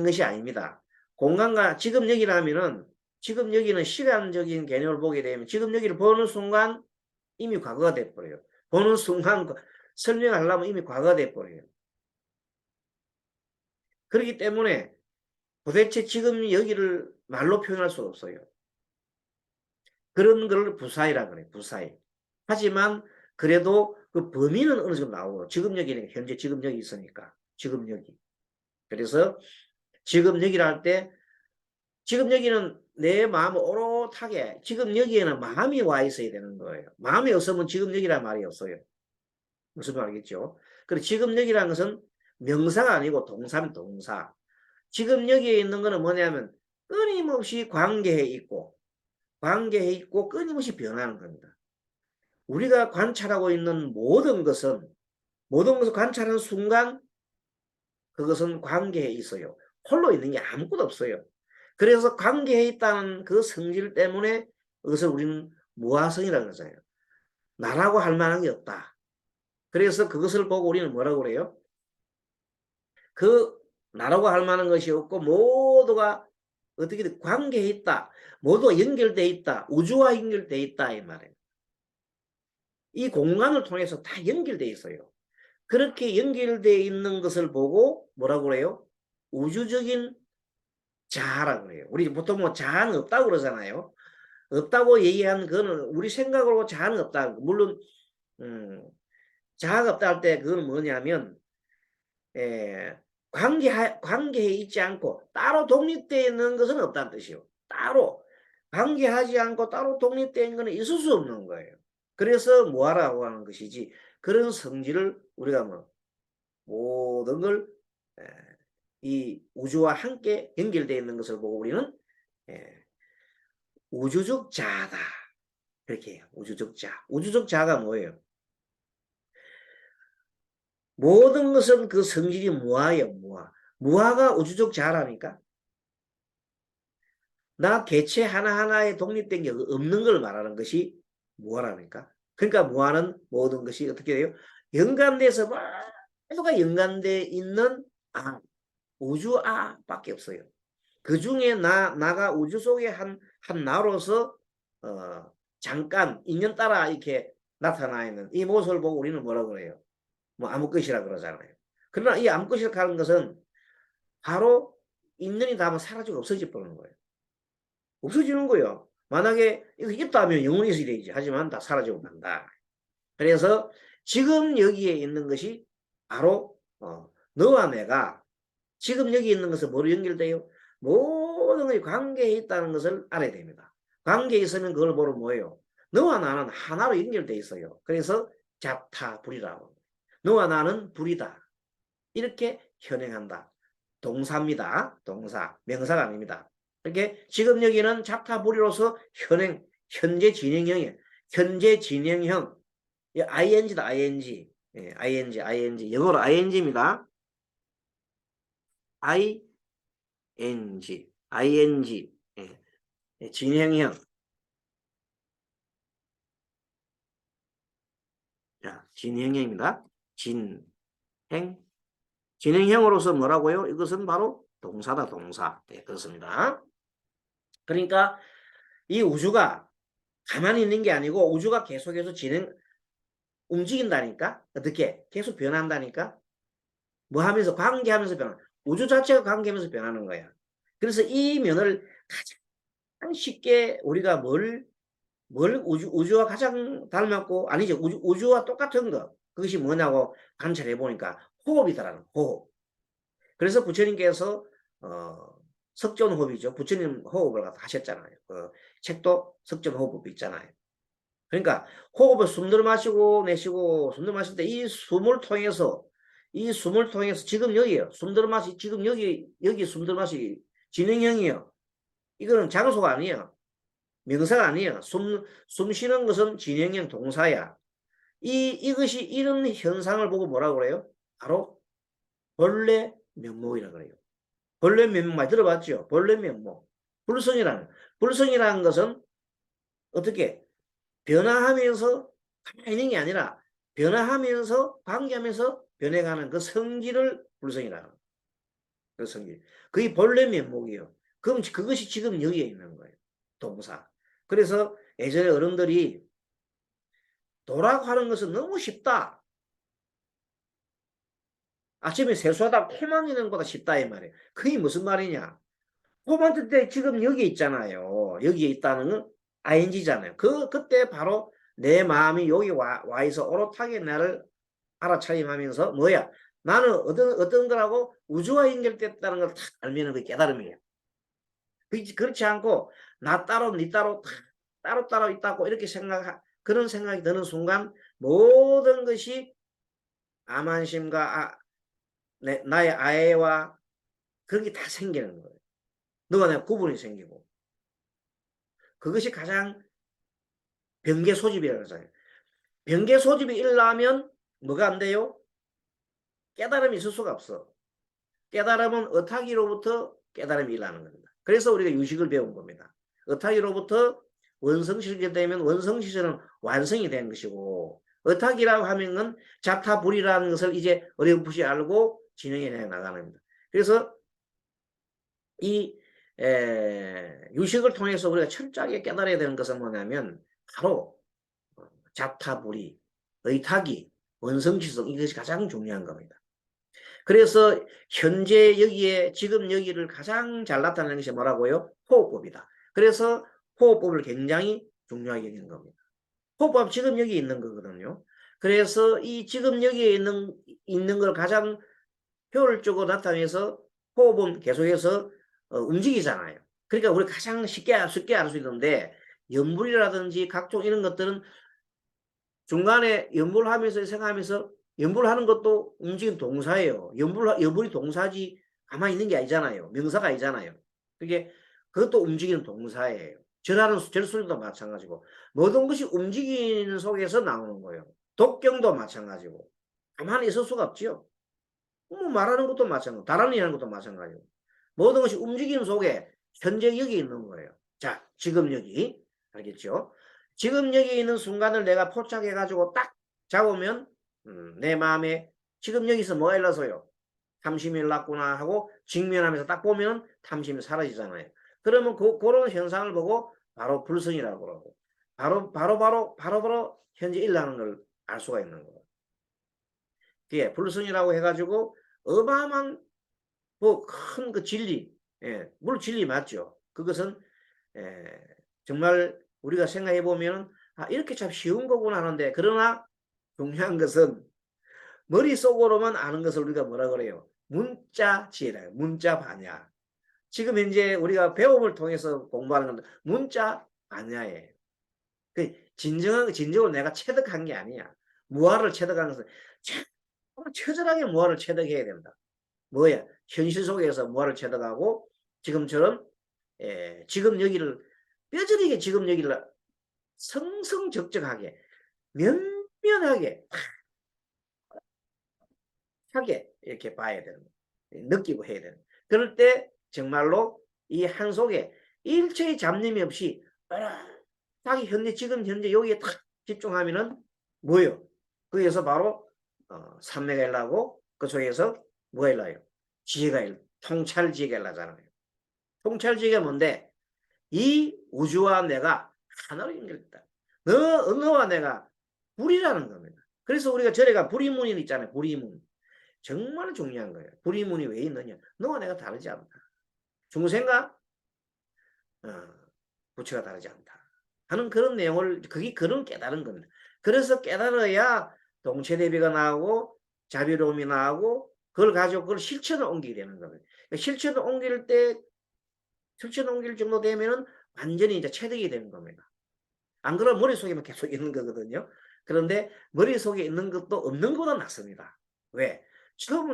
것이 아닙니다. 공간과 지금 여기라면은 지금 여기는 시간적인 개념을 보게 되면 지금 여기를 보는 순간 이미 과거가 돼버려요. 보는 순간 설명하려면 이미 과거가 돼버려요. 그렇기 때문에 도대체 지금 여기를 말로 표현할 수 없어요. 그런 걸 부사이라 그래요. 부사이. 하지만 그래도 그 범위는 어느 정도 나오고 지금 여기는 현재 지금 여기 있으니까 지금 여기. 그래서 지금 여기를 할 때 지금 여기는 내 마음을 오롯하게 지금 여기에는 마음이 와 있어야 되는 거예요. 마음이 없으면 지금 여기란 말이 없어요. 무슨 말이겠죠? 그리고 지금 여기라는 것은 명사가 아니고 동사는 동사. 지금 여기에 있는 거는 뭐냐면 끊임없이 관계해 있고 끊임없이 변하는 겁니다. 우리가 관찰하고 있는 모든 것을 관찰하는 순간 그것은 관계에 있어요. 홀로 있는 게 아무것도 없어요. 그래서 관계에 있다는 그 성질 때문에 그것을 우리는 무아성이라고 그러잖아요. 나라고 할 만한 게 없다. 그래서 그것을 보고 우리는 뭐라고 그래요? 그 나라고 할 만한 것이 없고 모두가 어떻게든 관계에 있다. 모두가 연결되어 있다. 우주와 연결되어 있다. 이 말이에요. 이 공간을 통해서 다 연결되어 있어요. 그렇게 연결되어 있는 것을 보고 뭐라고 그래요? 우주적인 자아라고 그래요. 우리 보통 뭐 자아는 없다고 그러잖아요. 없다고 얘기한 그거는 우리 생각으로 자아는 없다. 물론 자아가 없다 할 때 그거는 뭐냐면 관계해 있지 않고 따로 독립되어 있는 것은 없다는 뜻이요. 따로 관계하지 않고 따로 독립되어 있는 것은 있을 수 없는 거예요. 그래서 뭐하라고 하는 것이지 그런 성질을 우리가 뭐 모든 걸 이 우주와 함께 연결되어 있는 것을 보고 우리는 예, 우주적 자다. 그렇게 해요. 우주적 자. 우주적 자가 뭐예요? 모든 것은 그 성질이 무아예요. 무아. 무아가 우주적 자라니까. 나 개체 하나하나에 독립된 게 없는 걸 말하는 것이 무아라니까. 그러니까 무아는 모든 것이 어떻게 돼요? 연관돼서 모두가 연관돼 있는 우주아밖에 없어요. 그 중에 나가 우주 속의 한 나로서 잠깐 인연 따라 이렇게 나타나 있는 이 모습을 보고 우리는 뭐라고 그래요? 뭐 아무것이라 그러잖아요. 그러나 이 아무것이라 하는 것은 바로 인연이 닿으면 사라지고 없어져 버리는 거예요. 없어지는 거예요. 만약에 이거 있다면 영원히 있어야 되지. 하지만 다 사라지고 간다. 그래서 지금 여기에 있는 것이 바로 너와 내가 지금 여기 있는 것은 뭐로 연결돼요? 모든 것이 관계에 있다는 것을 알아야 됩니다. 관계에 있으면 그걸 보러 뭐예요? 너와 나는 하나로 연결돼 있어요. 그래서 잡타불이라고. 너와 나는 불이다. 이렇게 현행한다. 동사입니다. 동사. 명사가 아닙니다. 이렇게 지금 여기는 잡타불이로서 현재 진행형이에요. 현재 진행형. ing다, ing. 예, ing. 영어로 ing입니다. ing. 예, 진행형. 자, 진행형입니다. 진행. 진행형으로서 뭐라고요? 이것은 바로 동사다, 동사. 네, 그렇습니다. 그러니까 이 우주가 가만히 있는 게 아니고 우주가 계속해서 움직인다니까? 어떻게? 계속 변한다니까? 뭐 하면서, 관계하면서 변한, 우주 자체가 관계하면서 변하는 거야. 그래서 이 면을 가장 쉽게 우리가 우주와 가장 닮았고, 아니죠. 우주와 똑같은 거. 그것이 뭐냐고 관찰해 보니까 호흡이더라는 호흡. 그래서 부처님께서, 석전호흡이죠. 부처님 호흡을 하셨잖아요. 책도 석전호흡 있잖아요. 그러니까 호흡을 숨 들어 마시고 내쉬고 숨 들어 마실 때 이 숨을 통해서 지금 여기에요. 숨 들어 마시 지금 여기 숨 들어 마시 진행형이에요. 이거는 장소가 아니에요. 명사가 아니에요. 숨 쉬는 것은 진행형 동사야. 이것이 이런 현상을 보고 뭐라고 그래요? 바로 본래 면목이라고 그래요. 본래 면목 많이 들어봤죠? 본래 면목. 불성이라는 것은 어떻게 변화하면서 가만히 있는 게 아니라 변화하면서 관계하면서 변해가는 그 성질을 불성이라는 그 성질. 그게 본래 면목이에요. 그럼 그것이 지금 여기에 있는 거예요. 동사. 그래서 예전에 어른들이 도라고 하는 것은 너무 쉽다. 아침에 세수하다 코 만지는 것보다 쉽다 이 말이에요. 그게 무슨 말이냐? 코 만질 때 지금 여기 있잖아요. 여기에 있다는 건 ing잖아요. 그때 바로 내 마음이 여기 와 있어 오롯하게 나를 알아차림하면서 뭐야? 나는 어떤 거라고 우주와 연결됐다는 걸 딱 알면 그 깨달음이에요. 그렇지 않고 나 따로 니 따로 따로 있다고 이렇게 그런 생각이 드는 순간 모든 것이 암한심과 나의 아애와 그런 게 다 생기는 거예요. 너가 내가 구분이 생기고 그것이 가장 병계 소집이라고 하잖아요. 병계 소집이 일어나면 뭐가 안 돼요? 깨달음이 있을 수가 없어. 깨달음은 어타기로부터 깨달음이 일어나는 겁니다. 그래서 우리가 유식을 배운 겁니다. 어타기로부터 원성시설이 되면 원성시설은 완성이 된 것이고 어타기라고 하면은 잡타불이라는 것을 이제 어렴풋이 알고 진행해 나가는 겁니다. 그래서 이 유식을 통해서 우리가 철저하게 깨달아야 되는 것은 뭐냐면 바로 잡타불이, 의타기, 원성지성 이것이 가장 중요한 겁니다. 그래서 현재 여기에 지금 여기를 가장 잘 나타내는 것이 뭐라고요? 호흡법이다. 그래서 호흡법을 굉장히 중요하게 여기는 겁니다. 호흡법 지금 여기 있는 거거든요. 그래서 이 지금 여기에 있는 걸 가장 효율적으로 나타내서 호흡은 계속해서 움직이잖아요. 그러니까 우리 가장 쉽게 알 수 있는데 연불이라든지 각종 이런 것들은 중간에 연불하면서 생각하면서 연불하는 것도 움직임 동사예요. 연불이 동사지 가만히 있는 게 아니잖아요. 명사가 아니잖아요. 그게 그것도 움직이는 동사예요. 절하는 절소리도 마찬가지고 모든 것이 움직이는 속에서 나오는 거예요. 독경도 마찬가지고 가만히 있을 수가 없지요. 뭐 말하는 것도 마찬가지고 다란히 하는 것도 마찬가지고 모든 것이 움직임 속에 현재 여기 있는 거예요. 자, 지금 여기 알겠죠? 지금 여기 있는 순간을 내가 포착해 가지고 딱 잡으면 내 마음에 지금 여기서 뭐가 일어서요? 탐심이 일어났구나 하고 직면하면서 딱 보면 탐심이 사라지잖아요. 그러면 그런 현상을 보고 바로 불성이라고 그러고 바로 현재 일어나는 걸 알 수가 있는 거예요. 예, 불성이라고 해가지고 어마어마한 뭐 큰 그 진리, 예, 물론 진리 맞죠. 그것은 정말 우리가 생각해 보면 아 이렇게 참 쉬운 거구나 하는데 그러나 중요한 것은 머릿속으로만 아는 것을 우리가 뭐라 그래요? 문자 지혜라. 문자 반야. 지금 현재 우리가 배움을 통해서 공부하는 건 문자 반야예요. 그 진정으로 내가 체득한 게 아니야. 무아를 체득하는 것은 처절하게 무아를 체득해야 된다. 뭐야? 현실 속에서 무아를 체득하고 지금처럼 지금 여기를 뼈저리게 지금 여기를 성성적적하게 면면하게 하게 이렇게 봐야 되는 거예요. 느끼고 해야 되는 거예요. 그럴 때 정말로 이 한 속에 일체의 잡념이 없이 자기 현재 지금 현재 여기에 탁 집중하면은 뭐예요? 거기에서 바로 삼매가 일어나고 그 속에서 뭐가 일어나요? 지혜가 통찰지혜가 일어나잖아요. 통찰지혜가 뭔데? 이 우주와 내가 하나로 연결됐다. 너와 내가 불이라는 겁니다. 그래서 우리가 절에가 불이문이 있잖아요. 불이문. 정말 중요한 거예요. 불이문이 왜 있느냐? 너와 내가 다르지 않다. 중생과 부처가 다르지 않다. 하는 그런 내용을 그게 그런 깨달은 겁니다. 그래서 깨달아야 동체대비가 나오고 자비로움이 나오고 그걸 가지고 그걸 실천을 옮기게 되는 겁니다. 실천을 옮길 정도 되면은 완전히 이제 체득이 되는 겁니다. 안 그러면 머릿속에만 계속 있는 거거든요. 그런데 머릿속에 있는 것도 없는 것보다 낫습니다. 왜?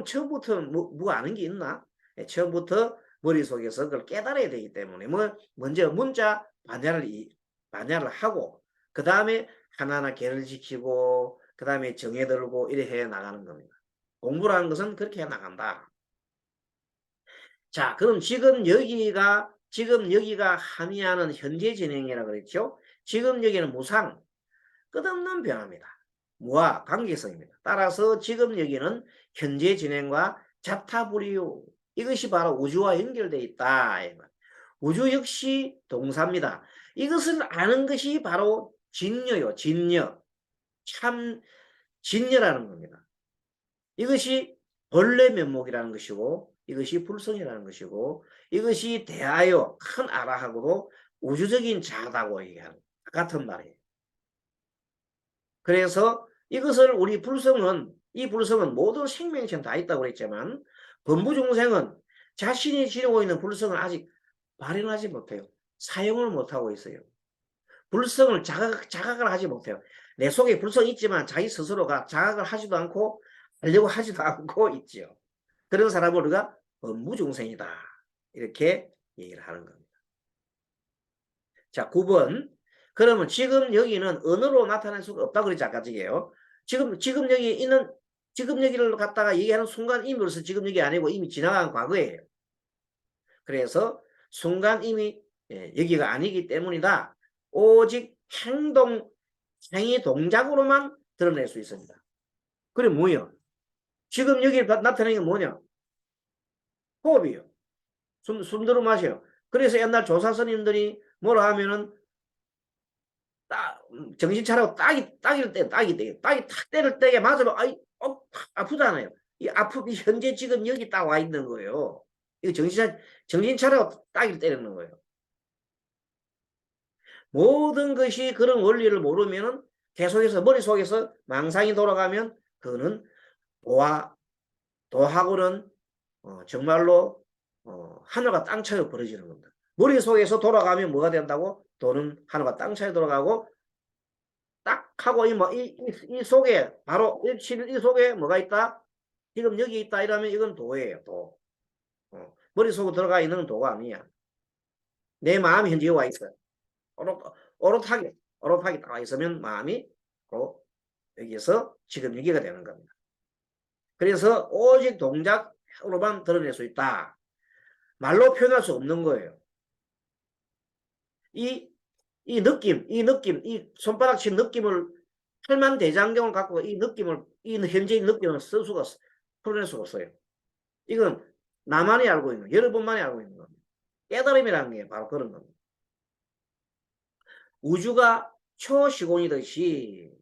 처음부터 뭐 아는 게 있나? 처음부터 머릿속에서 그걸 깨달아야 되기 때문에 먼저 문자 반야를 하고 그 다음에 하나하나 개를 지키고 그 다음에 정해 들고 이래 해 나가는 겁니다. 공부라는 것은 그렇게 해 나간다. 자, 그럼 지금 여기가 함의하는 현재 진행이라고 그랬죠? 지금 여기는 무상, 끝없는 변화입니다. 무와 관계성입니다. 따라서 지금 여기는 현재 진행과 자타불이요. 이것이 바로 우주와 연결되어 있다. 우주 역시 동사입니다. 이것을 아는 것이 바로 진여요. 진여. 참 진여라는 겁니다. 이것이 본래 면목이라는 것이고 이것이 불성이라는 것이고 이것이 대하여 큰 아라하고도 우주적인 자다고 얘기하는 같은 말이에요. 그래서 이것을 이 불성은 모든 생명체는 다 있다고 그랬지만 범부중생은 자신이 지니고 있는 불성을 아직 발현하지 못해요. 사용을 못하고 있어요. 불성을 자각을 하지 못해요. 내 속에 불성이 있지만 자기 스스로가 자각을 하지도 않고 하려고 하지도 않고 있죠. 그런 사람을 우리가 범부중생이다. 이렇게 얘기를 하는 겁니다. 자, 9번. 그러면 지금 여기는 언어로 나타낼 수가 없다고 그랬지, 아까 저게요. 지금 여기를 갖다가 얘기하는 순간 이미로서 지금 여기 아니고 이미 지나간 과거예요. 그래서 순간 이미 여기가 아니기 때문이다. 오직 행위 동작으로만 드러낼 수 있습니다. 그래, 뭐예요? 지금 여기 나타내는 게 뭐냐? 호흡이요. 숨 들어 마셔요. 그래서 옛날 조사 스님들이 뭐라 하면은 정신 차리고 딱이 탁 때릴 때에 맞으면 아프잖아요. 이 아픔이 현재 지금 여기 딱 와 있는 거예요. 이거 정신 차리고 딱이 때리는 거예요. 모든 것이 그런 원리를 모르면은 계속해서 머릿속에서 망상이 돌아가면 그거는 도하고는 정말로 하늘과 땅 차이로 벌어지는 겁니다. 머릿속에서 돌아가면 뭐가 된다고? 도는 하늘과 땅 차이로 돌아가고 딱 하고 이 속에 바로 이 속에 뭐가 있다? 지금 여기 있다 이러면 이건 도예요. 도. 머릿속에 들어가 있는 도가 아니야. 내 마음이 현재 와 있어. 오롯하게 나와 있으면 마음이 여기서 지금 여기가 되는 겁니다. 그래서 오직 동작으로만 드러낼 수 있다. 말로 표현할 수 없는 거예요. 이 느낌, 이 손바닥 친 느낌을 팔만대장경을 갖고 이 느낌을, 이 현재의 느낌을 풀어낼 수가 없어요. 이건 나만이 알고 있는, 여러분만이 알고 있는 겁니다. 깨달음이라는 게 바로 그런 겁니다. 우주가 초시공이듯이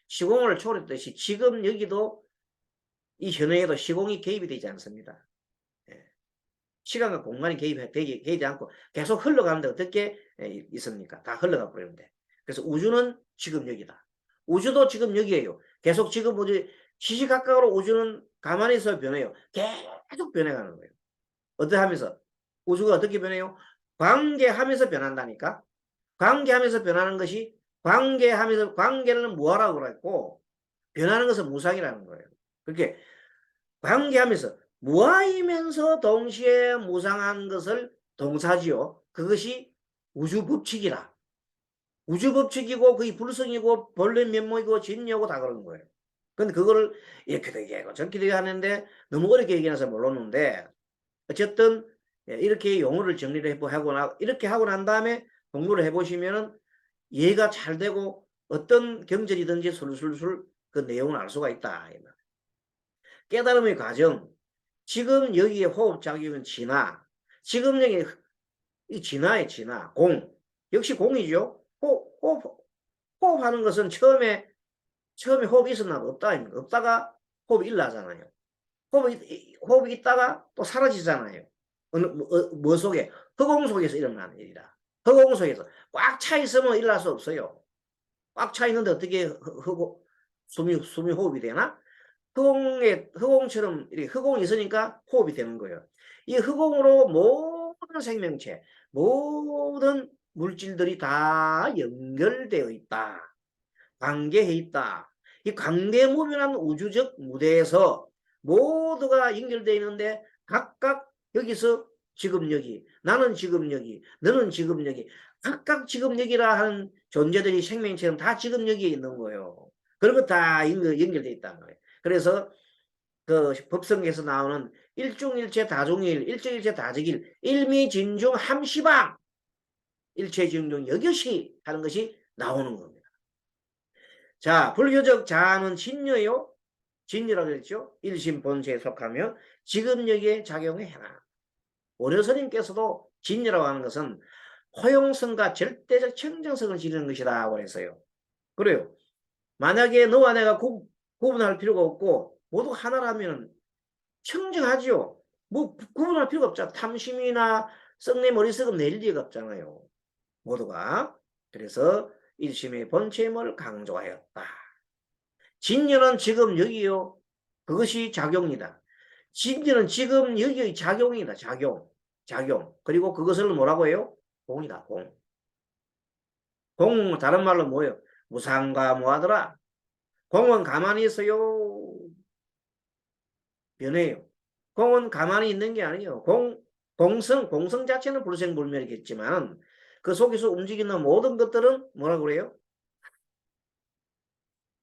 시공을 초월했듯이 지금 여기도 이 현행에도 시공이 개입이 되지 않습니다. 시간과 공간이 개입되지 않고 계속 흘러가는데 어떻게 있습니까? 다 흘러가 버리는데. 그래서 우주는 지금 여기다. 우주도 지금 여기에요. 계속 지금 시시각각으로 우주는 가만히 있어 변해요. 계속 변해가는 거예요. 어떻게 하면서? 우주가 어떻게 변해요? 관계하면서 변한다니까. 관계하면서 변하는 것이 관계는 무하라고 그랬고 변하는 것은 무상이라는 거예요. 그렇게 관계하면서 무아이면서 동시에 무상한 것을 동사지요. 그것이 우주 법칙이라. 우주 법칙이고 그게 불성이고 본래 면목이고 진리고 다 그런 거예요. 근데 그거를 이렇게 얘기하고 저렇게 얘기하는데 너무 어렵게 얘기해서 몰랐는데 어쨌든 이렇게 용어를 정리를 이렇게 하고 난 다음에 공부를 해보시면은 이해가 잘 되고 어떤 경전이든지 술술술 그 내용을 알 수가 있다. 깨달음의 과정. 지금 여기에 호흡작용은 진화. 지금 여기 이 진화의 진화. 공. 역시 공이죠. 호흡하는 것은 처음에 호흡이 있었나 없다. 없다가 호흡이 일어나잖아요. 호흡이 있다가 또 사라지잖아요. 뭐 속에? 허공 속에서 일어나는 일이라. 허공 속에서. 꽉 차 있으면 일어날 수 없어요. 꽉 차 있는데 어떻게 숨이 호흡이 되나? 허공처럼 이렇게 허공이 있으니까 호흡이 되는 거예요. 이 허공으로 모든 생명체, 모든 물질들이 다 연결되어 있다. 관계해 있다. 이 관계무변한 우주적 무대에서 모두가 연결되어 있는데 각각 여기서 지금 여기, 나는 지금 여기, 너는 지금 여기, 각각 지금 여기라 하는 존재들이 생명체는 다 지금 여기에 있는 거예요. 그런 거 다 연결되어 있다는 거예요. 그래서 그 법성에서 나오는 일중일체 다중일, 일체일체 다적일, 일미진중 함시방, 일체진중 여교시 하는 것이 나오는 겁니다. 자, 불교적 자아는 진여요. 진여라고 했죠. 일심본체에 속하며 지금 여기에 작용을 해라. 오려스님께서도 진여라고 하는 것은 허용성과 절대적 청정성을 지니는 것이라고 했어요. 그래요. 만약에 너와 내가 구분할 필요가 없고 모두 하나라면 청정하죠. 뭐 구분할 필요가 없잖아. 탐심이나 썩내 머리썩음 낼 리가 없잖아요. 모두가. 그래서 일심의 본체임을 강조하였다. 진리는 지금 여기요. 그것이 작용이다. 진리는 지금 여기의 작용이다. 작용. 그리고 그것을 뭐라고 해요? 공이다. 공 다른 말로 뭐예요? 무상과 뭐하더라? 공은 가만히 있어요. 변해요. 공은 가만히 있는 게 아니에요. 공성 자체는 불생불멸이겠지만 그 속에서 움직이는 모든 것들은 뭐라고 그래요?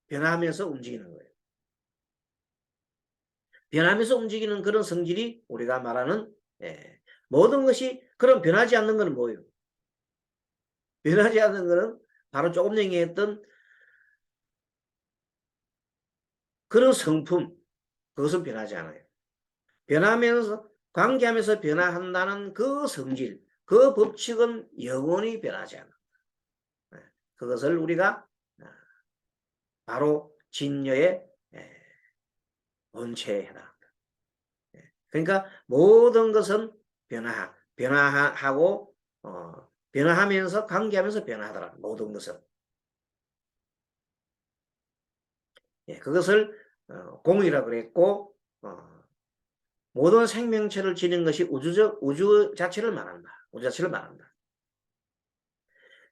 변하면서 움직이는 거예요. 변하면서 움직이는 그런 성질이 우리가 말하는 모든 것이 그럼 변하지 않는 것은 뭐예요? 변하지 않는 것은 바로 조금 전에 했던 그런 성품, 그것은 변하지 않아요. 변하면서 관계하면서 변화한다는 그 성질, 그 법칙은 영원히 변하지 않아. 그것을 우리가 바로 진여의 본체에 해당합니다. 그러니까 모든 것은 변화하고 변화하면서 관계하면서 변화하더라. 모든 것은. 그것을 공이라고 그랬고 모든 생명체를 지닌 것이 우주 자체를 말한다. 우주 자체를 말한다.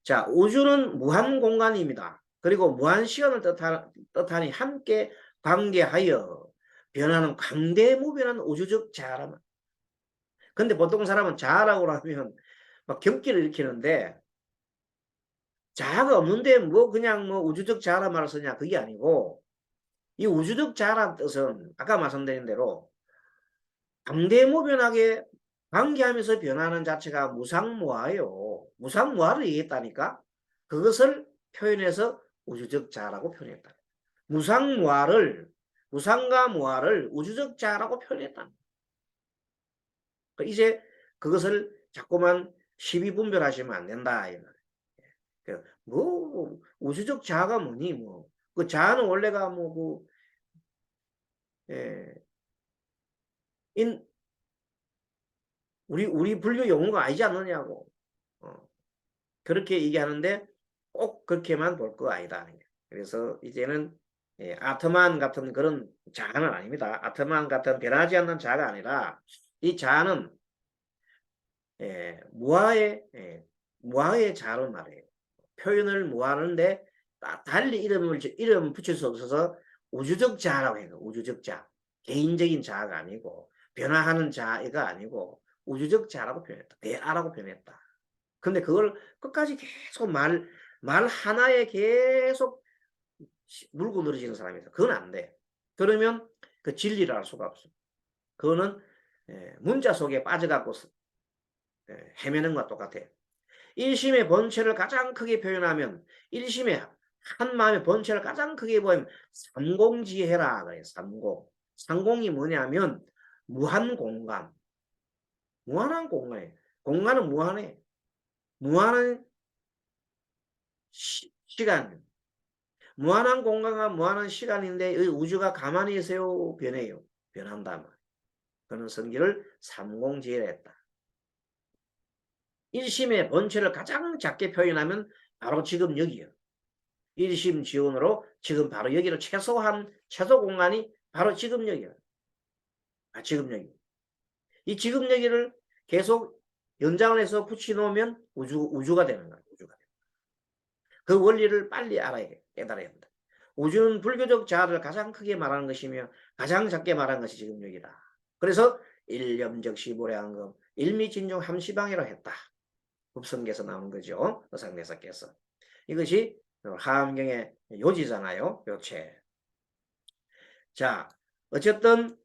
자, 우주는 무한 공간입니다. 그리고 무한 시간을 뜻하니 함께 관계하여 변하는 광대무변한 우주적 자아라. 근데 보통 사람은 자아라고 하면 막 경기를 일으키는데 자아가 없는데 뭐 그냥 뭐 우주적 자아라 말을 쓰냐 그게 아니고 이 우주적 자아란 뜻은 아까 말씀드린 대로 방대모변하게 관계하면서 변하는 자체가 무상무화예요. 무상무화를 얘기했다니까. 그것을 표현해서 우주적 자아라고 표현했다. 무상과 무아를 우주적 자아라고 표현했다. 이제 그것을 자꾸만 시비분별하시면 안 된다. 뭐 우주적 자아가 뭐니 뭐. 그 자아는 원래가 뭐 예, 우리 불교 용어가 아니지 않느냐고. 그렇게 얘기하는데 꼭 그렇게만 볼 거 아니다. 그래서 이제는 아트만 같은 그런 자아는 아닙니다. 아트만 같은 변하지 않는 자아가 아니라 이 자아는 무아의 자아를 말해요. 표현을 무아하는데 달리 이름 붙일 수 없어서 우주적 자아라고 해요. 우주적 자아. 개인적인 자아가 아니고 변화하는 자아가 아니고 우주적 자아라고 표현했다. 대아라고 표현했다. 근데 그걸 끝까지 계속 말 하나에 계속 물고 늘어지는 사람이 있어. 그건 안 돼. 그러면 그 진리를 알 수가 없어. 그거는 문자 속에 빠져갖고 헤매는 것과 똑같아. 일심의 본체를 가장 크게 표현하면 일심의 한 마음의 본체를 가장 크게 보이면 삼공지해라 그래. 삼공. 삼공이 뭐냐면 무한 공간. 무한한 공간에. 공간은 무한해. 무한한 시간. 무한한 공간과 무한한 시간인데 이 우주가 가만히 있어요? 변해요? 변한다. 그는 성질을 삼공지혜라 했다. 일심의 본체를 가장 작게 표현하면 바로 지금 여기요. 일심 지원으로 지금 바로 여기로 최소 공간이 바로 지금 여기요. 지금 여기. 이 지금 여기를 계속 연장을 해서 붙여놓으면 우주가 되는 거예요. 우주가. 그 원리를 빨리 깨달아야 합니다. 우주는 불교적 자아를 가장 크게 말하는 것이며 가장 작게 말하는 것이 지금 여기다. 그래서 일념적시 보량금 일미진종 함시방이라고 했다. 법성계에서 나오는 거죠. 어상대사께서. 이것이 하암경의 요지잖아요. 요체. 자, 어쨌든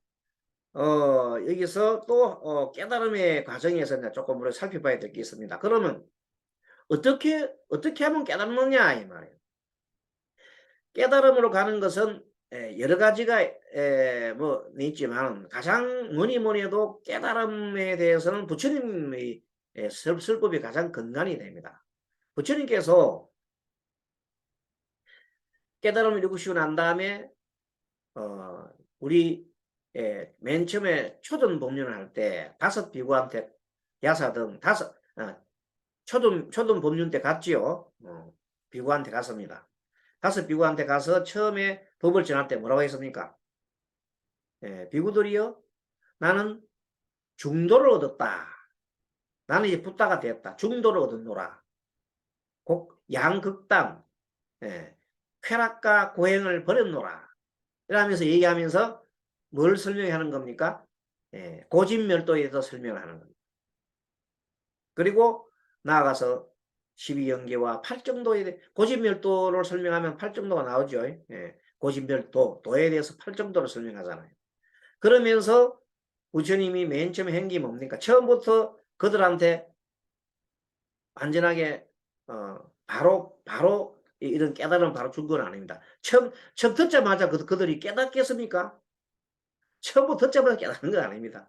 여기서 또 깨달음의 과정에서 조금 우리가 살펴봐야 될 게 있습니다. 그러면 어떻게 하면 깨닫느냐 이 말이에요. 깨달음으로 가는 것은 여러 가지가 뭐 있지만 가장 뭐니 해도 깨달음에 대해서는 부처님의 설법이 가장 근간이 됩니다. 부처님께서 깨달음을 이루시고 난 다음에 우리 맨 처음에 초등 법륜을 할 때 5 비구한테 야사등 초등 법륜 때 갔지요. 비구한테 갔습니다. 5 비구한테 가서 처음에 법을 전할 때 뭐라고 했습니까? 비구들이요. 나는 중도를 얻었다. 나는 이제 붓다가 됐다. 중도를 얻었노라. 양극단, 쾌락과 고행을 버렸노라. 이러면서 얘기하면서 뭘 설명하는 겁니까? 고진멸도에 대해서 설명을 하는 겁니다. 그리고 나아가서 12연계와 팔정도에 대해 고진멸도를 설명하면 팔정도가 나오죠. 고진멸도에 대해서 팔정도를 설명하잖아요. 그러면서 부처님이 맨 처음에 한 게 뭡니까? 처음부터 그들한테 완전하게 바로 이런 깨달음 바로 준 건 아닙니다. 처음 듣자마자 그들이 깨닫겠습니까? 처음부터 듣자마자 깨닫는 건 아닙니다.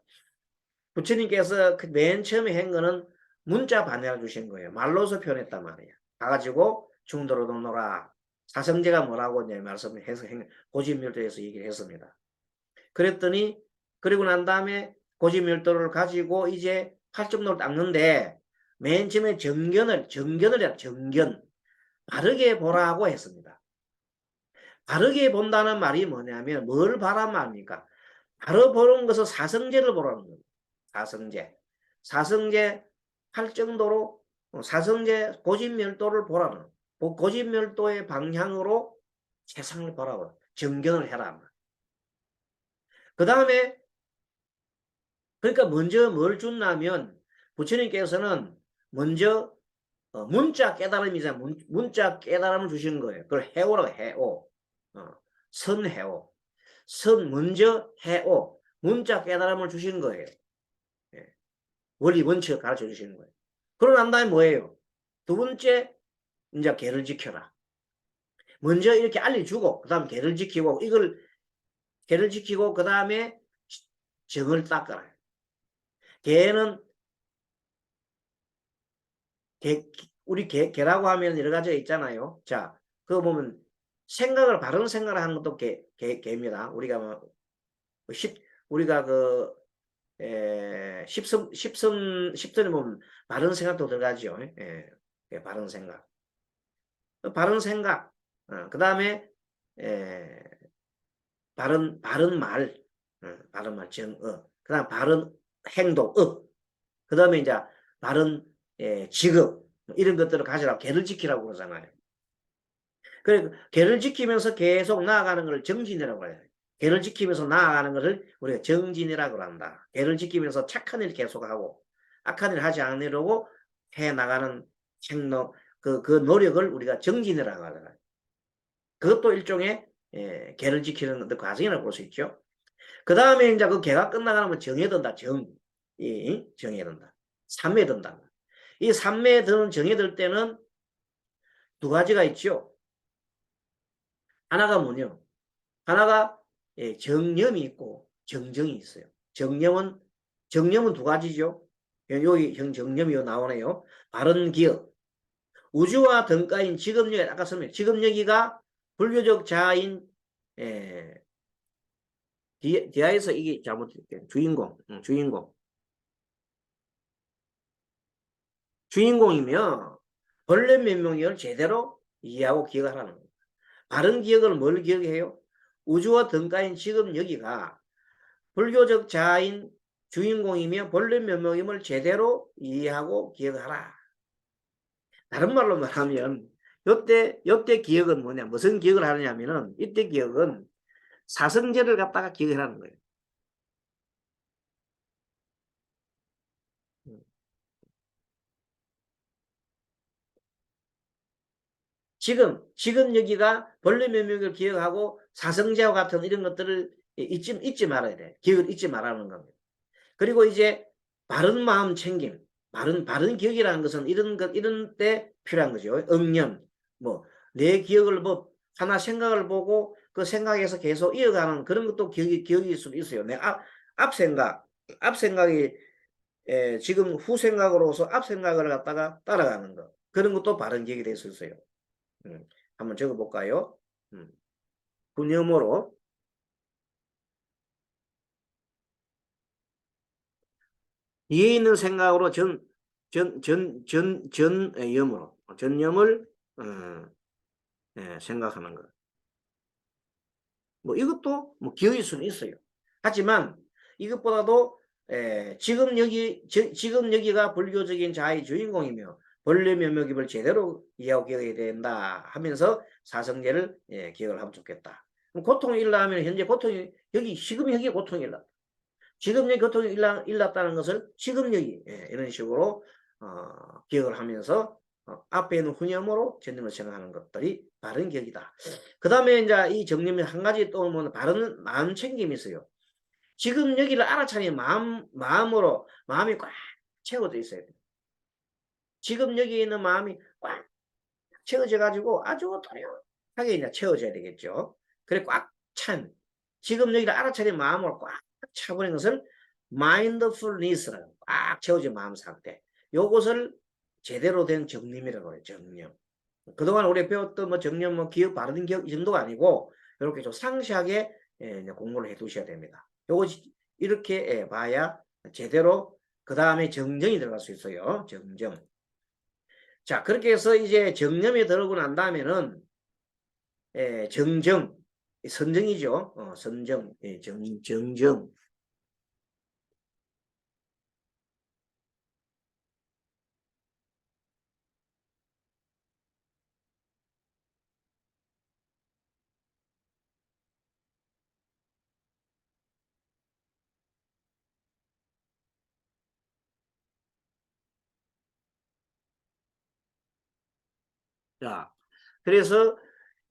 부처님께서 맨 처음에 한 거는 문자 반해라 주신 거예요. 말로서 표현했단 말이에요. 가가지고 중도로 놓노라. 사성제가 뭐라고 말씀해서 고진멸도에서 얘기를 했습니다. 그랬더니 그리고 난 다음에 고진멸도를 가지고 이제 팔정도를 닦는데 맨 처음에 정견 바르게 보라고 했습니다. 바르게 본다는 말이 뭐냐면 뭘 바란 말입니까? 바로 보는 것은 사성제를 보라는 겁니다. 사성제 팔정도로 사성제 고진멸도를 보라는 고진멸도의 방향으로 세상을 보라고 정견을 해라. 그 다음에 그러니까 먼저 뭘 줬냐면 부처님께서는 먼저 문자 깨달음이잖아. 문자 깨달음을 주시는 거예요. 그걸 해오라고 해오. 어, 선해오. 선 먼저 해오. 문자 깨달음을 주시는 거예요. 예. 원리 원칙을 가르쳐 주시는 거예요. 그러고 난 다음에 뭐예요? 두 번째 이제 계를 지켜라. 먼저 이렇게 알려주고 그 다음 계를 지키고 이걸 계를 지키고 그 다음에 정을 닦아라. 계는 개, 우리 개라고 하면 여러 가지가 있잖아요. 자, 그거 보면 생각을 바른 생각을 하는 것도 개입니다. 우리가 뭐 우리가 그 십선에 보면 바른 생각도 들어가죠. 예, 예, 바른 생각. 바른 생각. 그 다음에 바른 말. 바른 말 정어. 그 다음 바른 행동 그 다음에 이제 바른 직업 이런 것들을 가지라고 개를 지키라고 그러잖아요. 그래 개를 지키면서 계속 나아가는 것을 정진이라고 해요. 개를 지키면서 나아가는 것을 우리가 정진이라고 한다. 개를 지키면서 착한 일 계속하고 악한 일 하지 않으려고 해 나가는 행동 그 노력을 우리가 정진이라고 하잖아요. 그것도 일종의 개를 지키는 과정이라고 볼 수 있죠. 그 다음에 이제 그 개가 끝나가면 정해든다. 정해든다. 삼매든다. 이 삼매드는 정해들 때는 두 가지가 있죠. 하나가 뭐냐? 하나가 정념이 있고 정정이 있어요. 정념은 두 가지죠. 여기 정념이 나오네요. 바른 기억. 우주와 등가인 지급력이 아까 설명. 지급력이가 불교적 자아인 디아에서 이게 잘못됐대요. 주인공이면 본래 면목을 제대로 이해하고 기억하라는 거예요. 바른 기억을 뭘 기억해요? 우주와 등가인 지금 여기가 불교적 자아인 주인공이며 본래 면목임을 제대로 이해하고 기억하라. 다른 말로 말하면 요때 기억은 뭐냐? 무슨 기억을 하느냐면은 이때 기억은 사성제를 갖다가 기억하라는 거예요. 지금 여기가 본래 면목을 기억하고 사성제와 같은 이런 것들을 잊지 말아야 돼. 기억을 잊지 말라는 겁니다. 그리고 이제 바른 마음 챙김, 바른 기억이라는 것은 이런 때 필요한 거죠. 응념, 내 기억을 하나 생각을 보고 그 생각에서 계속 이어가는 그런 것도 기억일 수 있어요. 내 앞 생각이 지금 후 생각으로서 앞 생각을 갖다가 따라가는 거. 그런 것도 바른 기억이 될 수 있어요. 한번 적어볼까요? 분념으로 이에 있는 생각으로 전염으로 전념을 생각하는 것. 이것도 기억일 수는 있어요. 하지만 이것보다도 지금 여기가 불교적인 자의 주인공이며 본래 면목임을 제대로 이해하고 기억해야 된다 하면서 사성제를 기억을 하면 좋겠다. 고통이 일어나면 현재 고통이 지금 여기 고통이 일어나. 지금 여기 고통이 일어났다는 것을 지금 여기 이런 식으로 기억을 하면서 앞에 있는 후념으로 전념을 생각하는 것들이 바른 기억이다. 그 다음에 이제 이 정념이 한 가지 또 뭐 바른 마음 챙김이 있어요. 지금 여기를 알아차리는 마음으로 마음이 꽉 채워져 있어야 돼요. 지금 여기 있는 마음이 꽉 채워져 가지고 아주 또렷하게 이제 채워져야 되겠죠. 그래 꽉 찬 지금 여기를 알아차리는 마음으로 꽉 차버린 것을 마인드풀니스라고 꽉 채워진 마음 상태. 요것을 제대로 된 정념이라고 해요. 정념. 그동안 우리 배웠던 정념, 기억, 바른 기억 이 정도가 아니고 이렇게 좀 상세하게 공부를 해 두셔야 됩니다. 요것이 이렇게 봐야 제대로 그 다음에 정정이 들어갈 수 있어요. 정정. 자, 그렇게 해서 이제 정념에 들어오고 난 다음에는 정정, 선정이죠. 선정, 정정. 자, 그래서